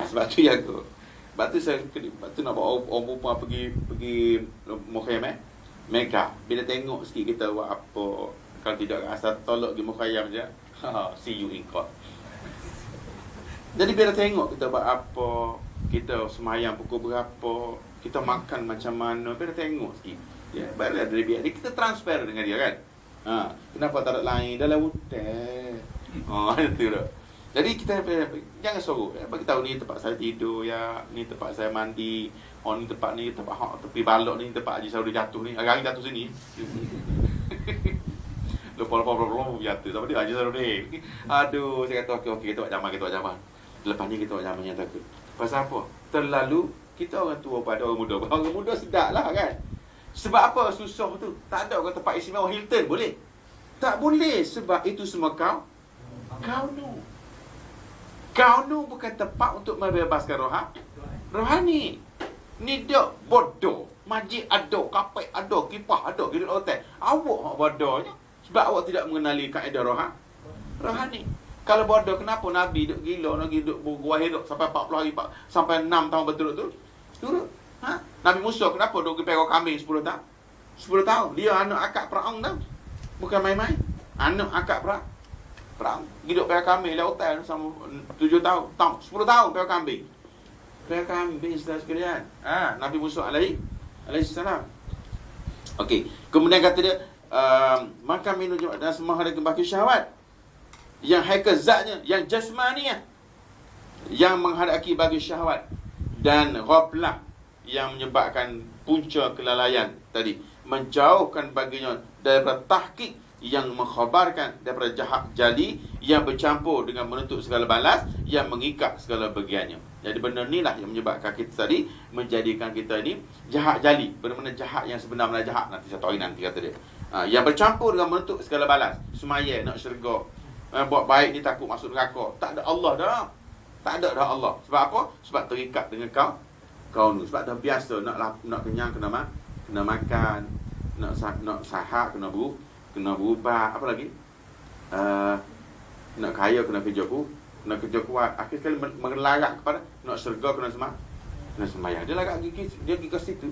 Sebab tu jaga. Sebab tu nak bawa orang perempuan pergi Mukhayam Mega. Bila tengok sikit kita buat apa. Kalau tidak asal tolak di Mukhayam je. See you in court. Jadi bila tengok kita buat apa, kita semayang pukul berapa, kita makan macam mana, bila tengok sikit. Ya, baiklah dari biar kita transfer dengan dia, kan? Kenapa tak ada lain dalam hotel? Itu dah. Jadi kita jangan sorok. Bagi tahu ni tempat saya tidur ya, ni tempat saya mandi, ni tempat tepi balok ni tempat Haji Sarudin jatuh ni. Hari jatuh sini. Lupa jatuh. Sama dia Haji Sarudin. Aduh, saya kata okey kita buat zaman. Lepas ni kita buat zaman yang takut. Pasal apa? Terlalu kita orang tua pada orang muda. Orang muda sedaplah, kan? Sebab apa susah tu? Tak ada orang tempat istimewa Hilton boleh? Tak boleh sebab itu semua kau bukan tempat untuk membebaskan rohani. Ni dok bodoh. Masjid ada, kapek ada, kipah ada, hidup hotel. Awak bodohnya sebab awak tidak mengenali kaedah rohani. Kalau bodoh, kenapa Nabi duk gila, Nabi duk buah hidup sampai 40 hari, sampai 6 tahun berturut-turut? Nabi Musa kenapa duk pergi kambing 10 tahun? 10 tahun. Dia anak akak Firaun tau. Bukan main-main. Anak akak Firaun. Hidup payah kambing lautan sama 7 tahun. 10 tahun payah kambing. Payah kambing saudara sekalian. Nabi Musa alaihi salam. Okey. Kemudian kata dia, makan minum dan semua hari kembali syahwat. Yang haikal zatnya, yang jasmaniah, yang menghadapi bagi syahwat, dan ghaflah yang menyebabkan punca kelalaian tadi, menjauhkan baginya daripada tahqiq yang mengkhabarkan daripada jahat jali yang bercampur dengan menutup segala balas yang mengikat segala bagiannya. Jadi benda inilah yang menyebabkan kita tadi menjadikan kita ini jahat jali, benar-benar jahat yang sebenarnya jahat. Nanti satu hari nanti kata dia, yang bercampur dengan menutup segala balas. Semaya nak syurga, buat baik ni takut masuk neraka. Tak ada Allah dah. Tak ada dah Allah. Sebab apa? Sebab terikat dengan kau ni. Sebab dah biasa nak kenyang kena makan, nak sahak kena berubah, apa lagi? Nak kaya kena kerja kuat. Akhir sekali melarat kepada nak syurga kena sembahyang. Dia larat dia pergi ke situ.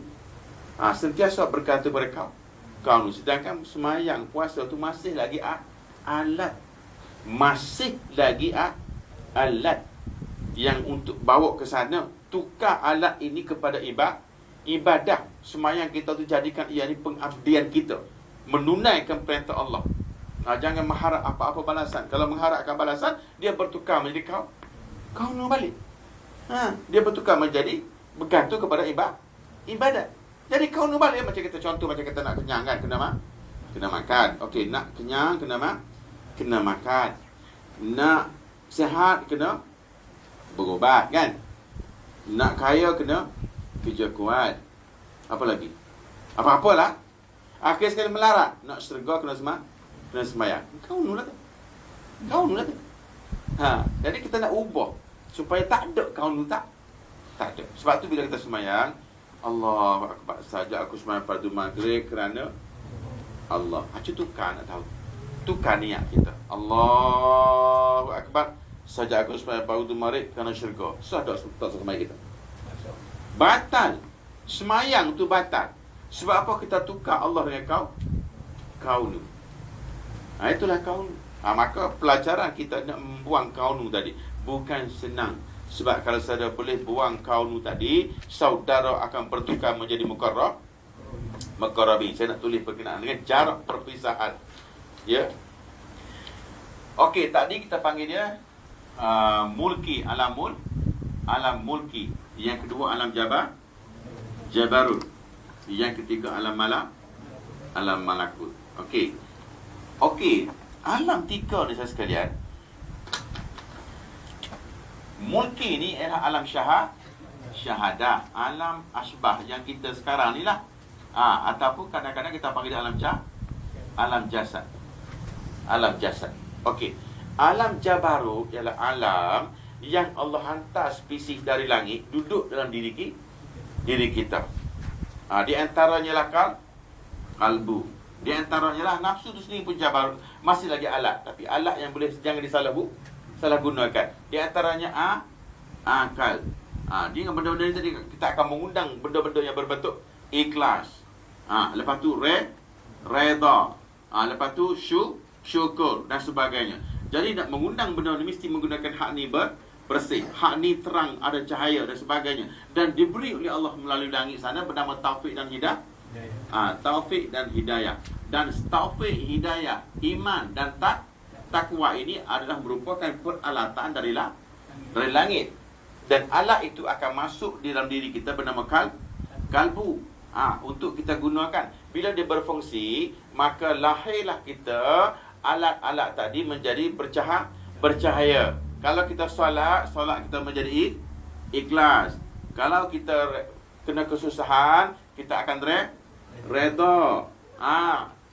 Sentiasa berkata kepada kau ni. Sedangkan sembahyang puasa tu masih lagi alat. Masih lagi alat yang untuk bawa ke sana. Tukar alat ini kepada ibadah. Sembahyang kita tu jadikan ia ni pengabdian kita, menunaikan perintah Allah. Jangan mengharap apa-apa balasan. Kalau mengharapkan balasan, dia bertukar menjadi kau nak balik. Dia bertukar menjadi bergantung kepada ibadat. Jadi kau nak balik, macam kita contoh, macam kita nak kenyang kan, kena makan. Okey, nak kenyang kena makan. Nak sihat kena berubat kan. Nak kaya kena kerja kuat. Apa lagi? Apa-apalah. Akhir sekali melarat, nak syurga kena sembahyang. Kau nulah tu. Jadi kita nak ubah supaya tak ada kau nu tak ada. Sebab tu bila kita sembahyang, Allahu akbar, saja aku sembahyang fardu maghrib kerana Allah. Tukar nak tahu. Tukar niat kita. Allahu akbar, saja aku sembahyang fardu maghrib kerana syurga. Tak sembahyang kita. Batal. Sembahyang tu batal. Sebab apa? Kita tukar Allah dengan kaunu. Itulah kaunu. Maka pelajaran kita nak membuang kaunu tadi bukan senang. Sebab kalau saudara boleh buang kaunu tadi, saudara akan bertukar menjadi muqarrabin. Saya nak tulis berkenaan dengan jarak perpisahan. Ya. Okey, tadi kita panggil dia mulki, alam mulki. Yang kedua alam jabarut. Yang ketiga alam malakut. Okey, alam tiga ni saya sekalian. Mulki ni ialah alam syahadah, alam asbah yang kita sekarang ni lah. Ataupun kadang-kadang kita panggil dia alam jasad. Okey, alam jabarut ialah alam yang Allah hantar spesies dari langit duduk dalam diri kita. Di antaranya lah kalbu. Di antaranya lah nafsu tu sendiri pun jabarut. Masih lagi alat. Tapi alat yang boleh jangan salah gunakan. Di antaranya akal. Dengan benda-benda ni tadi kita akan mengundang benda-benda yang berbentuk ikhlas. Lepas tu redha. Lepas tu syukur dan sebagainya. Jadi nak mengundang benda ni mesti menggunakan hak ni bersih, hak ni terang, ada cahaya dan sebagainya, dan diberi oleh Allah melalui langit sana bernama taufik dan hidayah. Taufik dan hidayah. Dan taufik, hidayah, iman dan takwa ini adalah merupakan peralatan dari langit. Dan alat itu akan masuk di dalam diri kita bernama kalbu. Untuk kita gunakan. Bila dia berfungsi, maka lahirlah kita alat-alat tadi menjadi bercahaya. Kalau kita solat kita menjadi ikhlas. Kalau kita kena kesusahan, kita akan redha.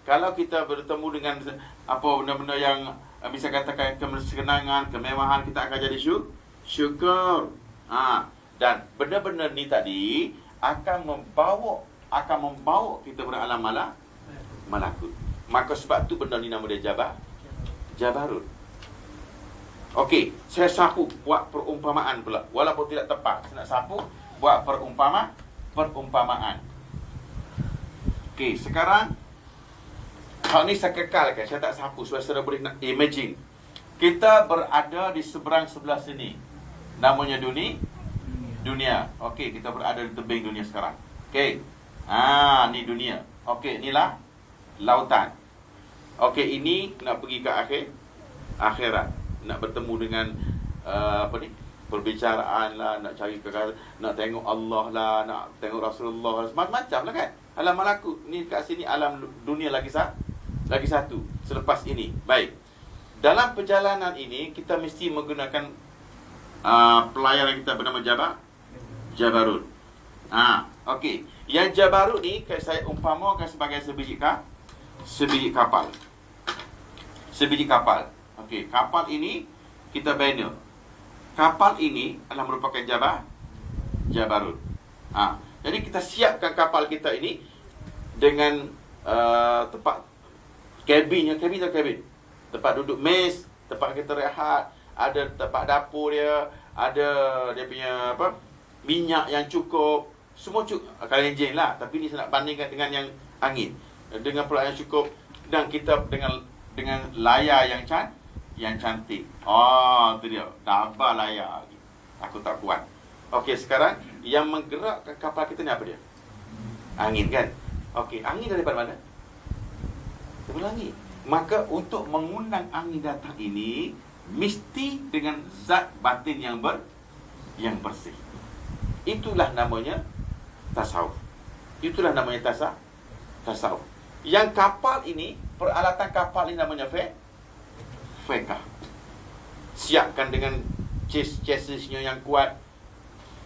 Kalau kita bertemu dengan benda-benda yang bisa katakan kesenangan, kemewahan, kita akan jadi syukur. Dan benda-benda ni tadi akan membawa kita ke alam malakut. Maka sebab tu benda ni nama dia jabarut. Okey, saya sapu buat perumpamaan pula. Walaupun tidak tepat, saya nak sapu buat perumpamaan. Okey, sekarang hal ni saya kekalkan, saya tak sapu supaya saudara boleh nak imagine. Kita berada di sebelah sini. Namanya dunia. Okey, kita berada di tebing dunia sekarang. Okey. Ni dunia. Okey, inilah lautan. Okey, ini nak pergi ke akhirat. Nak bertemu dengan perbicaraan lah, nak cari nak tengok Allah lah, nak tengok Rasulullah, macam-macam lah kan. Alam malaku. Ni kat sini alam dunia lagi satu selepas ini. Baik. Dalam perjalanan ini kita mesti menggunakan pelayaran kita bernama Jabarut. Okey. Yang Jabarut ni saya umpamakan sebagai sebiji kapal. Sebiji kapal. Okey, kapal ini kita bina. Kapal ini adalah merupakan Jabarut. Jadi kita siapkan kapal kita ini dengan tempat kabin. Tempat duduk mes, tempat kita rehat, ada tempat dapur dia, ada dia punya minyak yang cukup, semua cukup. Kalau enjin lah, tapi ni saya nak bandingkan dengan yang angin. Dengan pula yang cukup, dan kita dengan layar yang cantik. Tu dia, dabah layar lagi. Aku tak kuat. Okey, sekarang yang menggerakkan kapal kita ni apa dia? Angin kan? Okey, angin daripada mana? Daripada langit. Maka untuk mengundang angin datang ini mesti dengan zat batin yang bersih. Itulah namanya tasawuf. Tasawuf. Yang kapal ini, peralatan kapal ini namanya fiqh. Siapkan dengan chassisnya yang kuat.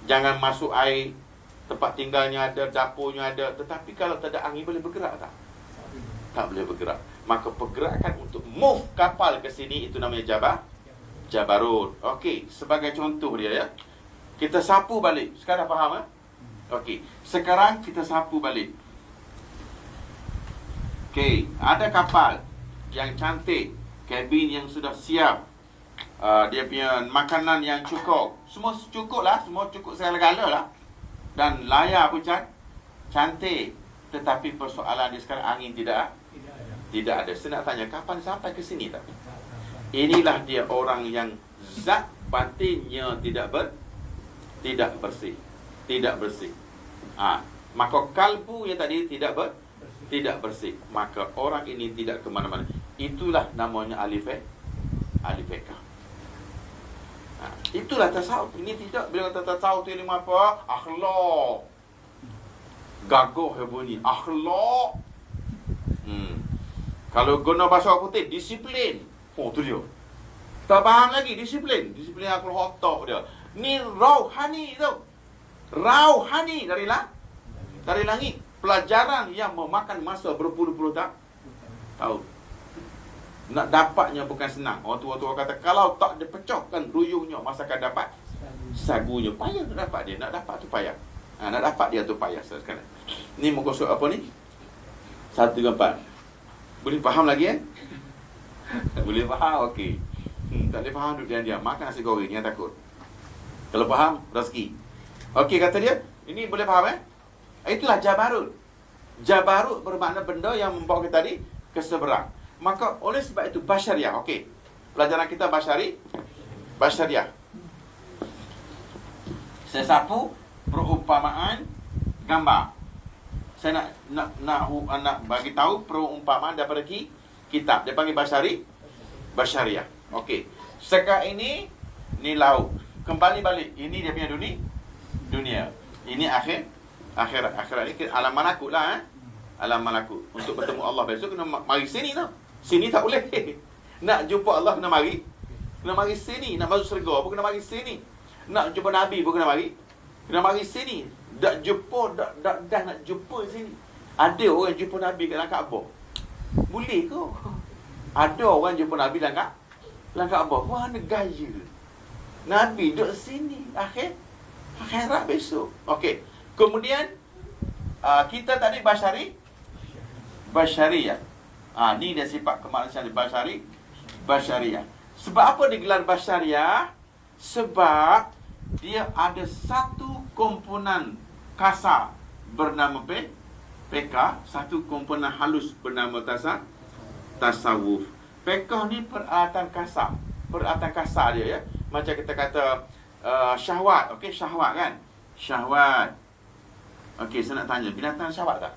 Jangan masuk air. Tempat tinggalnya ada, dapurnya ada. Tetapi kalau tak ada angin, boleh bergerak tak? Tak boleh bergerak. Maka pergerakan untuk move kapal ke sini, itu namanya Jabarut. Okey, sebagai contoh dia ya. Kita sapu balik. Sekarang faham? Okey, sekarang kita sapu balik. Okey, ada kapal yang cantik, kabin yang sudah siap, dia punya makanan yang cukup. Semua cukup lah, semua cukup segala-gala lah. Dan layar pun cantik. Tetapi persoalan dia sekarang angin tidak ada. Saya nak tanya, kapan sampai ke sini tak? Inilah dia orang yang zat batinnya tidak bersih. Maka kalbu yang tadi tidak bersih. Maka orang ini tidak ke mana-mana. Itulah namanya ahli fiqh. Itulah tasawuf. Ini tidak bila kata tasawuf tu ilmu apa? Akhlak. Gagah bunyi akhlak. Kalau guna bahasa putih, disiplin. Tu dia. Tak faham lagi, disiplin. Disiplin akhlak otak dia. Ni rauhani tu. Rauhani dari langit. Pelajaran yang memakan masa berpuluh-puluh tahun. Nak dapatnya bukan senang. Orang tua kata, kalau tak dipecahkan ruyuhnya, masa akan dapat sagunya. Payah nak dapat dia. Nak dapat tu payah. Nak dapat dia tu payah sekarang. Ni muka surat apa ni? 1 ke 4. Boleh faham lagi Boleh faham, okey. Tak boleh faham, duduk diam-diam. Makan nasi goreng, jangan takut. Kalau faham, rezeki. Okey, kata dia, ini boleh faham Itulah Jabarut. Jabarut bermakna benda yang membawa kita tadi ke seberang. Maka oleh sebab itu Basyariah. Okey, pelajaran kita Basyariah. Saya sapu perumpamaan gambar. Saya nak bagi tahu perumpamaan daripada kitab. Dia panggil Basyariah. Okey. Sekarang ini laut. Kembali balik. Ini dia punya dunia. Ini akhirat ni alam malakut lah. Alam malakut. Untuk bertemu Allah besok kena mari sini tau. Sini tak boleh. Nak jumpa Allah kena mari sini. Nak masuk syurga pun kena mari sini. Nak jumpa Nabi pun kena mari sini. Dah nak jumpa sini. Ada orang jumpa Nabi kat Kaabah. Boleh ke? Ada orang jumpa Nabi dalam Kaabah. Mana gaya? Nabi duduk sini. Akhirat besok. Okey. Kemudian kita tadi Basyariah. Ni dia sifat kemanusiaan Basyariah. Sebab apa digelar Basyariah? Sebab dia ada satu komponen kasar bernama Fiqh satu komponen halus bernama tasawuf. Fiqh ni peralatan kasar. Peralatan kasar dia, ya. Macam kita kata syahwat. Okey, syahwat kan? Syahwat. Okey, saya nak tanya, binatang syahwat tak?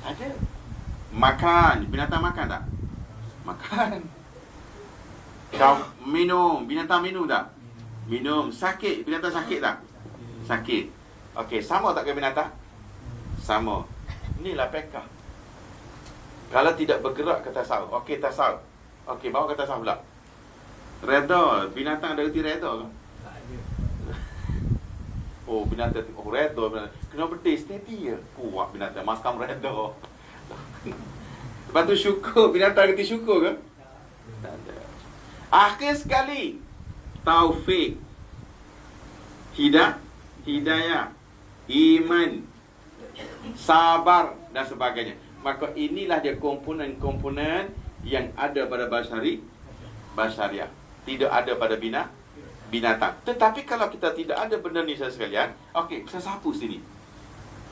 Ada. Makan, binatang makan tak? Makan. Kau minum, binatang minum tak? Minum. Sakit, binatang sakit tak? Sakit. Okey, sama tak ke binatang? Sama. Inilah fiqh. Kalau tidak bergerak ke tasawuf. Okey, tasawuf. Okey, bawa ke tasawuf pula. Redha, binatang ada erti redha ke? Tak ada. Oh, binatang redha, kena berdiri steady je. Kuat binatang, makam redha. Lepas tu syukur, binatang erti syukur ke? Tak ada. Akhir sekali, taufik, hidayah, iman, sabar dan sebagainya. Maka inilah dia komponen-komponen yang ada pada basyariah. Tidak ada pada binatang. Tetapi kalau kita tidak ada benda ni, saya sekalian, okey, saya sapu sini.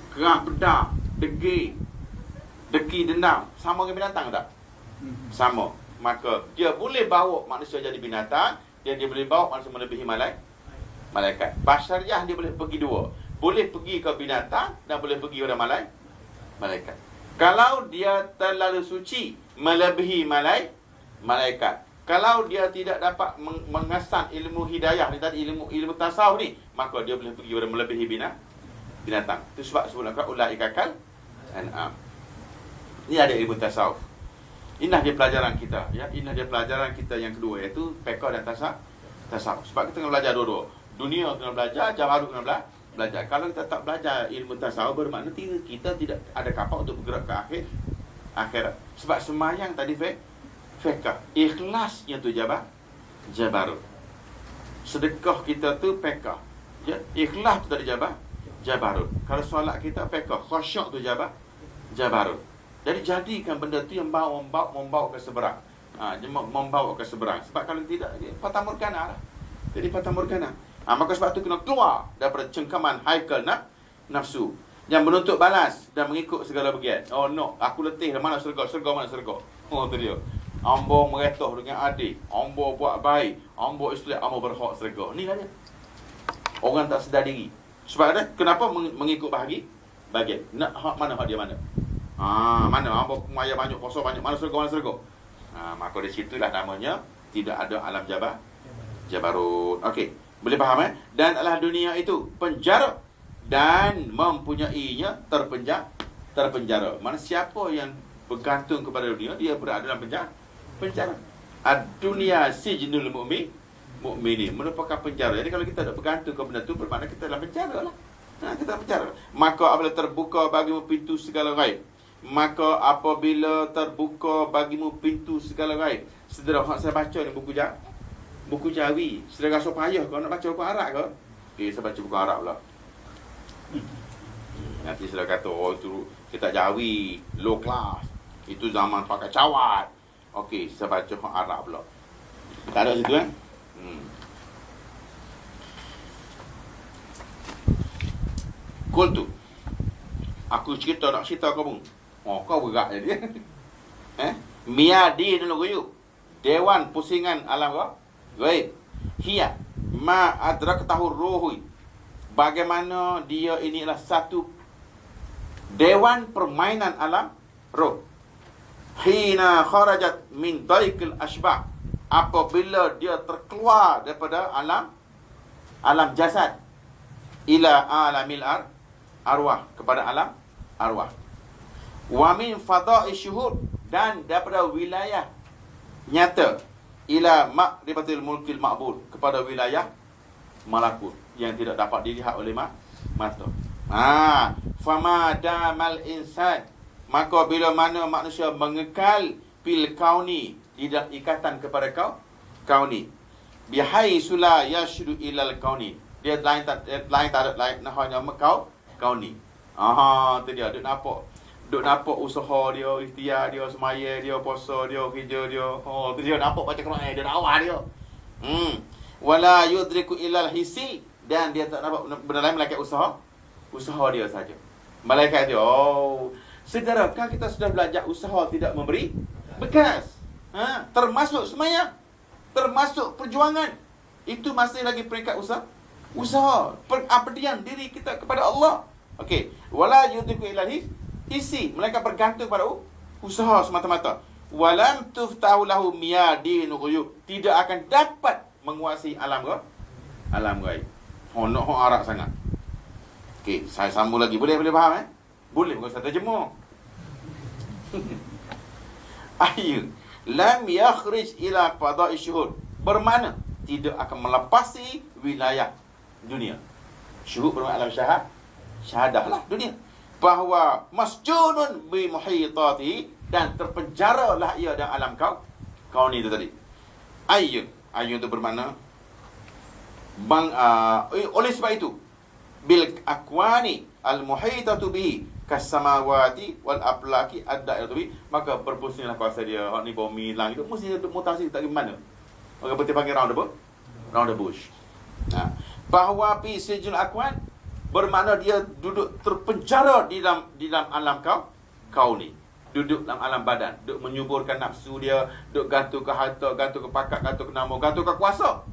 Kerah bedak, deki dendam, sama dengan binatang tak? Sama. Maka dia boleh bawa manusia jadi binatang, dia boleh bawa manusia melebihi malaikat. Basyariah dia boleh pergi dua. Boleh pergi ke binatang dan boleh pergi kepada malaikat. Kalau dia terlalu suci, melebihi malaikat. Kalau dia tidak dapat mengasah ilmu hidayah ni tadi, ilmu tasawuf ni, maka dia boleh pergi kepada melebihi binatang. Itu sebab sebelum ulaika kal an'am. Ini ada ilmu tasawuf. Inilah dia pelajaran kita, ya. Inilah dia pelajaran kita yang kedua, iaitu fiqh dan tasawuf. Sebab kita kena belajar dua-dua. Dunia kena belajar, jawahir kena belajar. Kalau kita tak belajar ilmu tasawuf, bermakna kita tidak ada kapal untuk bergerak ke akhirat. Sebab semayang tadi fiqh, ikhlasnya tu jabarut. Sedekah kita tu fiqh, ya. Ikhlas tu tadi jabarut. Kalau solat kita fiqh, khusyuk tu jabarut. Jadi jadikan benda tu yang membawa ke seberang. Membawa ke seberang. Sebab kalau tidak, fata morgana lah. Jadi fata morgana. Maka sebab tu kena keluar daripada cengkaman haikal nafsu yang menuntut balas dan mengikut segala bagian. Oh no, aku letih, mana syurga mana syurga. Oh tu dia. Ambo meretoh dengan adik, ambo buat baik, ambo Islam, ambo berhak syurga. Inilah dia. Orang tak sedar diri. Sebab ada kenapa mengikut bagian. Nak hak mana, hak dia mana? Mana ambo maya banyak, puasa banyak, mana syurga. Maka di situlah namanya tidak ada alam jabarut. Okey. Boleh faham, Dan adalah dunia itu penjara dan mempunyainya terpenjara. Mana siapa yang bergantung kepada dunia, dia berada dalam penjara. Ad-dunia sijnul mu'minin, merupakan penjara. Jadi kalau kita tak bergantung kepada benda itu, bermakna kita dalam penjara lah. Kita dalam penjara. Maka apabila terbuka bagimu pintu segala gaib. Saudara, saya baca ni buku Jawi. Saudara rasa payah kau nak baca buku Arab ke? Saya baca buku Arab pula. Nanti saudara kata, oh itu kita Jawi, low class. Itu zaman pakai cawat. Okey, saya baca buku Arab pula. Tak ada situ kan? Kul tu. Aku nak cerita kau pun. Oh, kau berat jadi. Miadi dalam guyub. Dewan pusingan alam kau. Baik. Hiya ma adraktahu ruhui. Bagaimana dia ini adalah satu dewan permainan alam roh. Hina kharajat min daikil asbah. Apabila dia terkeluar daripada alam jasad ila alamil arwah, kepada alam arwah. Wa min fada'i syuhud, dan daripada wilayah nyata ila ma'rifatil mulkil ma'bud, kepada wilayah malakut yang tidak dapat dilihat oleh mata. Fama damal insan, maka bila mana manusia mengekal fil kauni, di dalam ikatan kepada kauni, bihaisu la yashdu ilal kauni, dia lain tak ada lain hanya kauni. Tu dia duk nampak usaha dia, ikhtiar dia, semaya dia, puasa dia, kerja dia. Tu dia nampak baca Quran dia, dakwah dia. Wala yudriku ilal hisi, dan dia tak nampak benda lain melainkan usaha dia saja. Malaikat dia, oh, saudara, kan kita sudah belajar usaha tidak memberi bekas. Termasuk semayang, termasuk perjuangan. Itu masih lagi peringkat usaha pengabdian diri kita kepada Allah. Okey, wala yudiku ilahi isi, mereka bergantung pada usaha semata-mata. Walam tuftahu lahu miyadin ghuyub, tidak akan dapat menguasai alam gaib. Honok arak sangat. Okey, saya sambung lagi. Boleh faham Boleh, bukan saya terjemah. Ayun lam yakhrij ila qada'i syuhud, bermakna tidak akan melepasi wilayah dunia. Syuhud bermakna alam syahadah lah dunia. Bahawa masjunun bi muhitati, dan terpenjaralah ia dalam alam kau ni tu tadi. Ayun tu bermakna oleh sebab itu bil akwani al muhitatu bihi kasamawati wal aflaki ad-da'iratu bi, maka berpusinglah kuasa dia. Hak ni bumi langit tu mesti duduk mutasi tak ke mana. Maka betul panggil round the bush. Bahawa fi sijil akwan bermakna dia duduk terpenjara di dalam alam kau ni. Duduk dalam alam badan, duduk menyuburkan nafsu dia, duduk gantung ke harta, gantung ke pakat, gantung ke nama, gantung ke kuasa.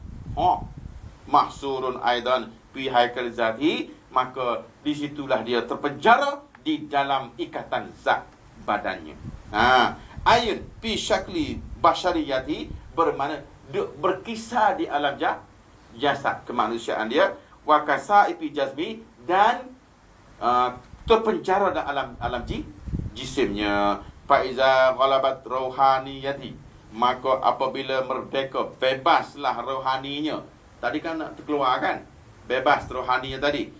Mahsurun aidan fi haikal zati, maka disitulah dia terpenjara di dalam ikatan zat badannya. Ayun fi syakli bashariyati, bermakna berkisar di alam jasad kemanusiaan dia, wa kasaifi jazmi, dan terpenjara dalam alam jisimnya. Faiza ghalabat rohaniyati, maka apabila merdeka, bebaslah rohaninya. Tadi kan nak terkeluar kan, bebas rohaninya tadi.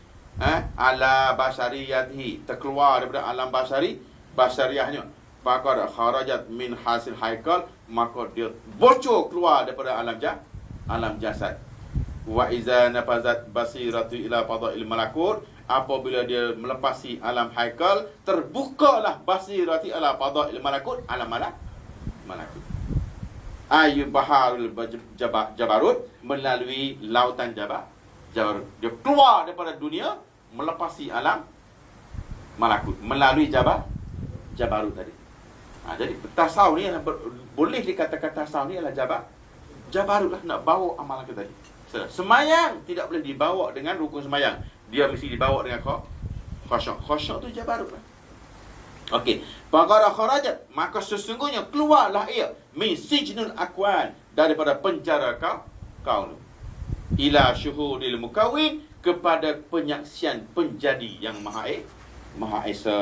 Ala bashariyatihi, terkeluar daripada alam basyariahnya. Maka kharajat min hasil haikal, maka dia bocor keluar daripada alam jasad. Wa iza nafazat basiratu ila fadail malakut, apabila dia melepasi alam haikal, terbukalah basirati ala fadail malakut, alam malakut. Ayu baharul jabarut, melalui lautan jabarut. Dia keluar daripada dunia, melepasi alam malakut melalui jabarut tadi. Jadi tasawuf ni boleh dikatakan tasawuf ni adalah jabarut lah, nak bawa amalan kita tadi. Semayang tidak boleh dibawa dengan rukun semayang, dia mesti dibawa dengan khusyuk. Khusyuk tu jabarut lah. Okey, faqara kharajat, maka sesungguhnya keluarlah ia min sijnul akwan, daripada penjara kau ila syuhudil mukawwin, kepada penyaksian penjadi yang maha esa.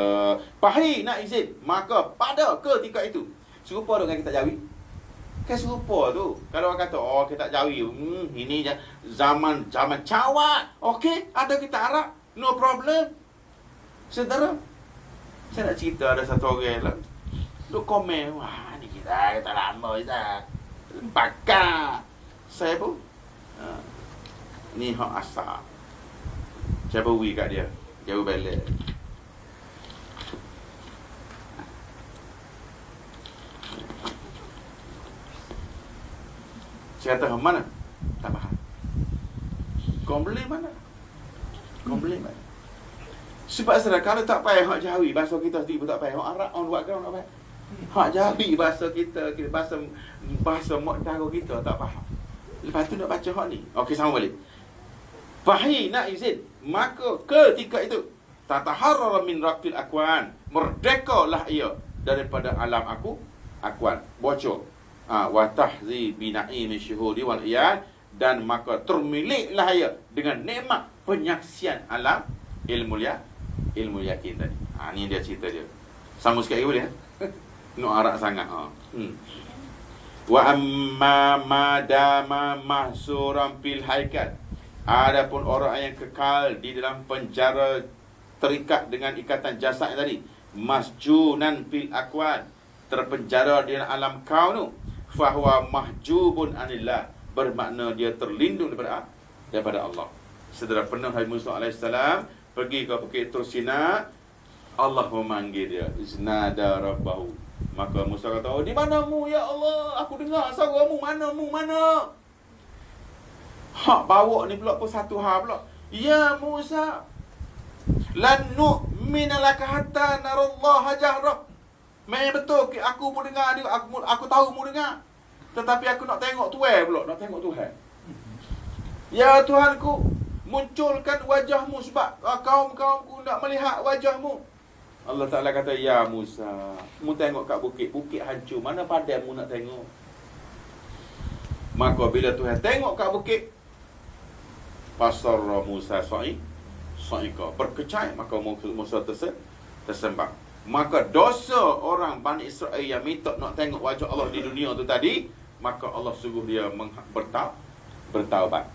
Pahi nak izin, maka pada ketika itu serupa dengan kitab Jawi. Kan serupa tu. Kalau orang kata kitab Jawi, ini zaman cawat. Okey, ada kitab Arab, no problem. Saudara, saya nak cerita ada satu orang lah, dia komen, wah ni kita lama kita bakar. Saya pun ni hak asal. Saya beri kat dia, jauh balik. Saya kata, mana? Tak faham. Kau beli mana? Sebab saudara, kalau tak payah hak Jawi, bahasa kita sendiri pun tak payah. Hak Arab, orang buat kerana tak payah. Hak Jawi, bahasa kita, bahasa Mokdaro kita tak faham. Lepas tu nak baca hak ni. Okey, sama balik. Fahi nak izin, maka ketika itu tataharrara min raqil akwan, merdekalah ia daripada alam akwan, bocor. Wa tahzi bi na'imi syuhudi wal iyad, dan maka termiliklah ia dengan nikmat penyaksian alam ilmu yakin tadi. Ni dia cerita dia. Sama sekali boleh no arak sangat. Wa amma madama mahsuran fil haikal, adapun orang yang kekal di dalam penjara, terikat dengan ikatan jasad tadi, masjunan fil akwan, terpenjara di dalam alam kaun, fahuwa mahjubun anillah, bermakna dia terlindung daripada Allah. Saudara, pernah Nabi Musa AS pergi ke Bukit Tursina, Allah memanggil dia, iznada rabbahu, maka Musa kata, di manamu ya Allah, aku dengar suaramu, mana. Hak bawa ni pula pun satu hal pula, ya Musa, lan nu'mina laka hatta narallaha jahrah. Memang betul aku pun dengar dia, aku tahu mu dengar. Tetapi aku nak tengok Tuhan pula, nak tengok Tuhan. Ya Tuhanku, munculkan wajahmu sebab kaum-kaumku nak melihat wajahmu. Allah Ta'ala kata, ya Musa, mu tengok kat bukit, bukit hancur, mana pandai mu nak tengok. Maka bila Tuhan tengok kat bukit, Fasarra Musa sa'iqa, berkecai, maka Musa tersembang. Maka dosa orang Bani Israel yang minta nak tengok wajah Allah di dunia tu tadi, maka Allah suruh dia bertaubat.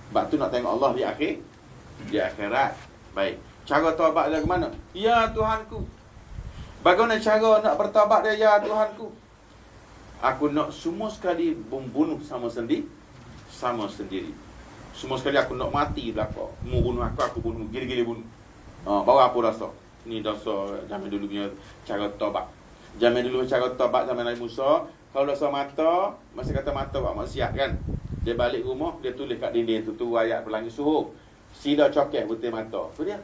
Sebab tu nak tengok Allah di akhirat. Baik. Cara taubat dia ke mana? Ya Tuhanku. Bagaimana cara nak bertaubat dia? Ya Tuhanku, aku nak semua sekali membunuh sama sendiri. Semua sekali aku nak mati belaka. Mu bunuh aku bunuh. Gila-gila bunuh. Bawa apa dosa? Ini dosa zaman dulu punya cara taubat. Zaman dulu cara taubat zaman Nabi Musa, kalau dosa mata, masa kata mata buat maksiat kan, dia balik rumah, dia tulis kat dinding tu ayat pelangi suruh sida cokeh putih mata. Tu dia.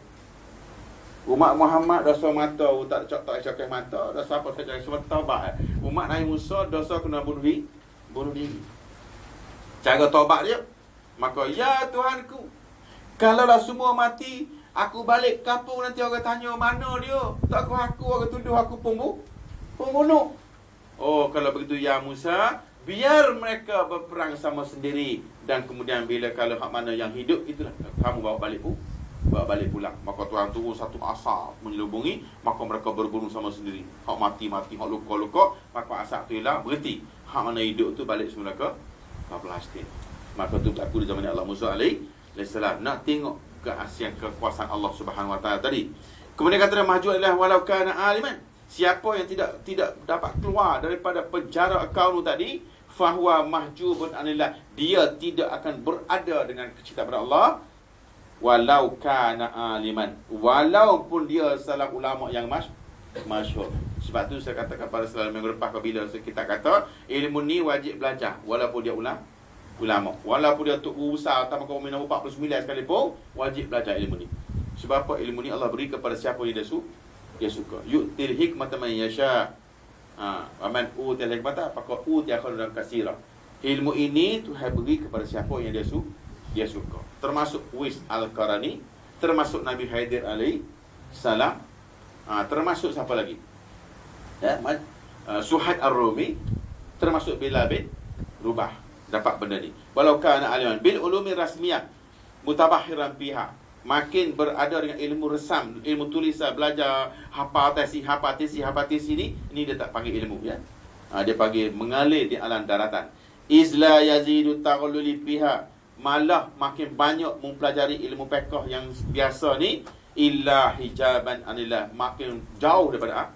Umat Muhammad dosa mata, tak cokeh mata, dosa apa saja semua taubat. Umat Nabi Musa dosa kena bunuh diri. Cara taubat dia, maka ya Tuhanku, kalaulah semua mati, aku balik kampung nanti orang tanya mana dia. Tak aku orang tuduh aku pembunuh. Oh, kalau begitu ya Musa, biar mereka berperang sama sendiri. Dan kemudian bila kalau hak mana yang hidup, itulah kamu bawa balik pulang. Maka Tuhan turun satu asap menyelubungi, maka mereka berbunuh sama sendiri. Hak mati, hak luka, maka asap tu hilang, berhenti. Hak mana hidup tu balik semula ke Palestin. Maka tu berlaku di zaman Allah Musa alaihissalam. Nak tengok keasian kekuasaan Allah Subhanahu Wa Taala tadi. Kemudian kata dia, mahjub adalah walau kana aliman. Siapa yang tidak dapat keluar daripada penjara akaun tadi, fahuwa mahjubun anillah, dia tidak akan berada dengan kecintaan kepada Allah. Walau kana aliman, walaupun dia salah ulama yang masyhur. Sebab tu saya katakan pada selalu minggu lepas apabila kita kata ilmu ni wajib belajar walaupun dia ulama, walaupun dia tok guru besar atau kaum nombor 49 sekalipun, wajib belajar ilmu ni. Sebab apa? Ilmu ni Allah beri kepada siapa yang dia suka. Yu'til hikmata man yasha. Aman util hikmata faqad utiya khairan katsira. Ilmu ini Tuhan beri kepada siapa yang dia suka. Termasuk Uwais Al-Qarani, termasuk Nabi Haidir alaihi salam, termasuk siapa lagi? Suhaib Ar-Rumi, termasuk Bilal bin Rubah. Dapat benda ni. Walau kana aliman bil ulumi rasmiyah mutabahiran biha, makin berada dengan ilmu resam, ilmu tulisan, belajar hafal tesi ni dia tak panggil ilmu ya. Dia panggil mengalir di alam daratan. Izla yazidu taghalluli biha, malah makin banyak mempelajari ilmu fiqh yang biasa ni, illa hijaban anillah, makin jauh daripada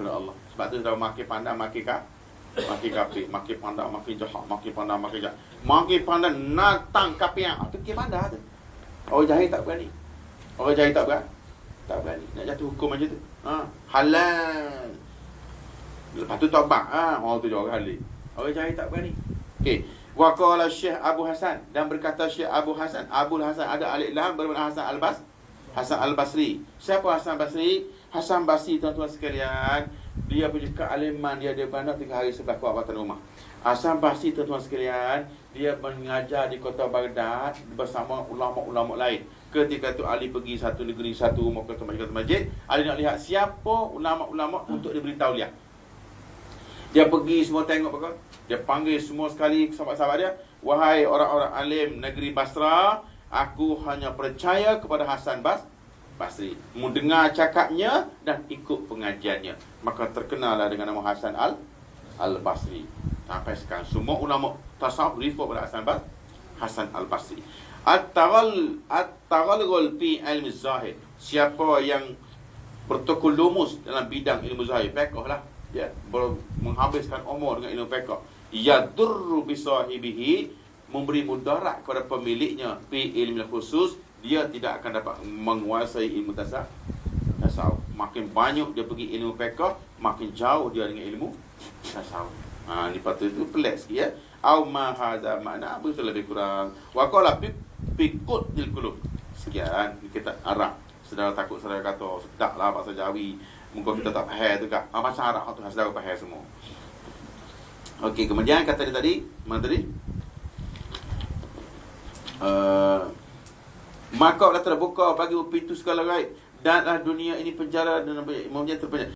Allah. Sebab tu dah makin pandai makin kafir, makin pandai makin jahat, makin pandai makin jahat, makin pandai natang kafir. Tu ke pandai tu. Orang jahil tak berani. Tak berani nak jatuh hukum macam tu. Halal. Lepas tu taubat. Orang tu orang halal. Orang jahil tak berani. Okey. Wa qala Syekh Abu Hasan, dan berkata Syekh Abu Hasan, Abul Hasan ada alif lam bermakna Hasan Al-Basri. Siapa Hasan Basri? Hasan Basri tuan-tuan sekalian, dia punya kealiman dia banyak 3 hari sebelah kuabatan rumah. Hasan Basri tuan-tuan sekalian, dia mengajar di kota Baghdad bersama ulama-ulama lain. Ketika tu Ali pergi satu negeri, satu rumah, kata masjid, Ali nak lihat siapa ulama-ulama untuk diberitahu lihat. Dia pergi semua tengok apa? Dia panggil semua sekali sahabat-sahabat dia, wahai orang-orang alim negeri Basra, aku hanya percaya kepada Hasan Basri, mendengar cakapnya dan ikut pengajiannya. Maka terkenallah dengan nama Hasan Al-Basri. Sampai sekarang semua ulama tasawuf refer pada Hasan Al-Basri. At-taghalghul fi ilmi zahir, siapa yang bertekulumus dalam bidang ilmu zahir, fiqh lah, ya, menghabiskan umur dengan ilmu fiqh, yadurru bi sahibihi, memberi mudarat kepada pemiliknya, fi ilmi khusus, dia tidak akan dapat menguasai ilmu tasawuf. Makin banyak dia pergi ilmu fiqh, makin jauh dia dengan ilmu tasawuf. Ni patut itu pelik sikit ya. Au ma hadza makna apa itu lebih kurang. Wa qala fiqut dil qulub. Sekian kita Arab. Saudara takut saudara kata sedap lah bahasa Jawi, muka kita tak faham tu kak. Bahasa Arab tu saudara faham semua. Okey, kemudian kata dia tadi, mana tadi? Maka Allah terbuka bagi pintu segala gaib, danlah dunia ini penjara dan kemudian terpenjara.